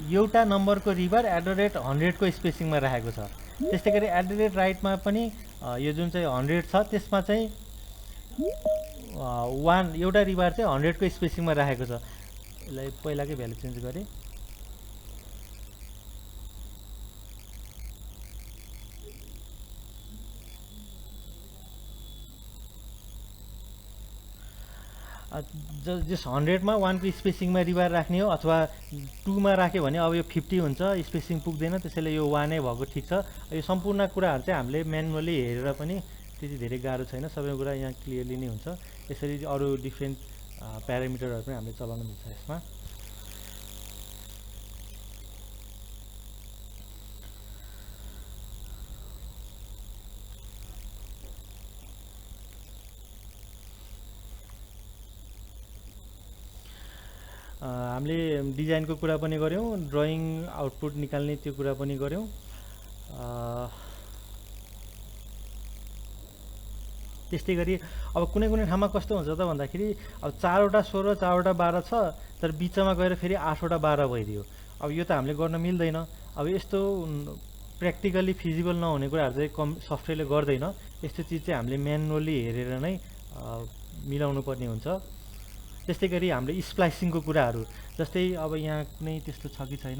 एउटा नम्बरको रिभर @100 को स्पेसिङमा राखेको छ। त्यस्तै गरी @राइटमा पनि यो जुन चाहिँ 100 छ त्यसमा चाहिँ 1 एउटा रिभर चाहिँ 100 को स्पेसिङमा राखेको छ। यसलाई पहिलाकै भ्यालु चेन्ज गरेँ। जस 100मा 1 को स्पेसिङमा रिभर राख्ने हो, अथवा 2 मा राख्यो भने अब यो 50 हुन्छ, स्पेसिङ पुग्दैन, त्यसैले यो 1 नै भएको ठिक छ। यो सम्पूर्ण कुराहरू चाहिँ हामीले म्यानुअली हेरेर पनि त्यति धेरै गाह्रो छैन, सबै कुरा यहाँ क्लियरली नै हुन्छ। यसरी अरू डिफ्रेन्ट प्यारामिटरहरू पनि हामीले चलाउन मिल्छ यसमा। हामीले डिजाइनको कुरा पनि गऱ्यौँ, ड्रइङ आउटपुट निकाल्ने त्यो कुरा पनि गऱ्यौँ। त्यस्तै गरी अब कुनै ठाउँमा कस्तो हुन्छ त भन्दाखेरि अब 4वटा 16 4वटा 12 छ, तर बिचमा गएर फेरि 8वटा 12 भइदियो। अब यो त हामीले गर्न मिल्दैन। अब यस्तो प्र्याक्टिकली फिजिबल नहुने कुराहरू चाहिँ सफ्टवेयरले गर्दैन। यस्तो चिज चाहिँ हामीले म्यानुअली हेरेर नै मिलाउनु पर्ने हुन्छ। त्यस्तै गरी हामीले स्प्लाइसिङको कुराहरू, जस्तै अब यहाँ कुनै त्यस्तो छ कि छैन,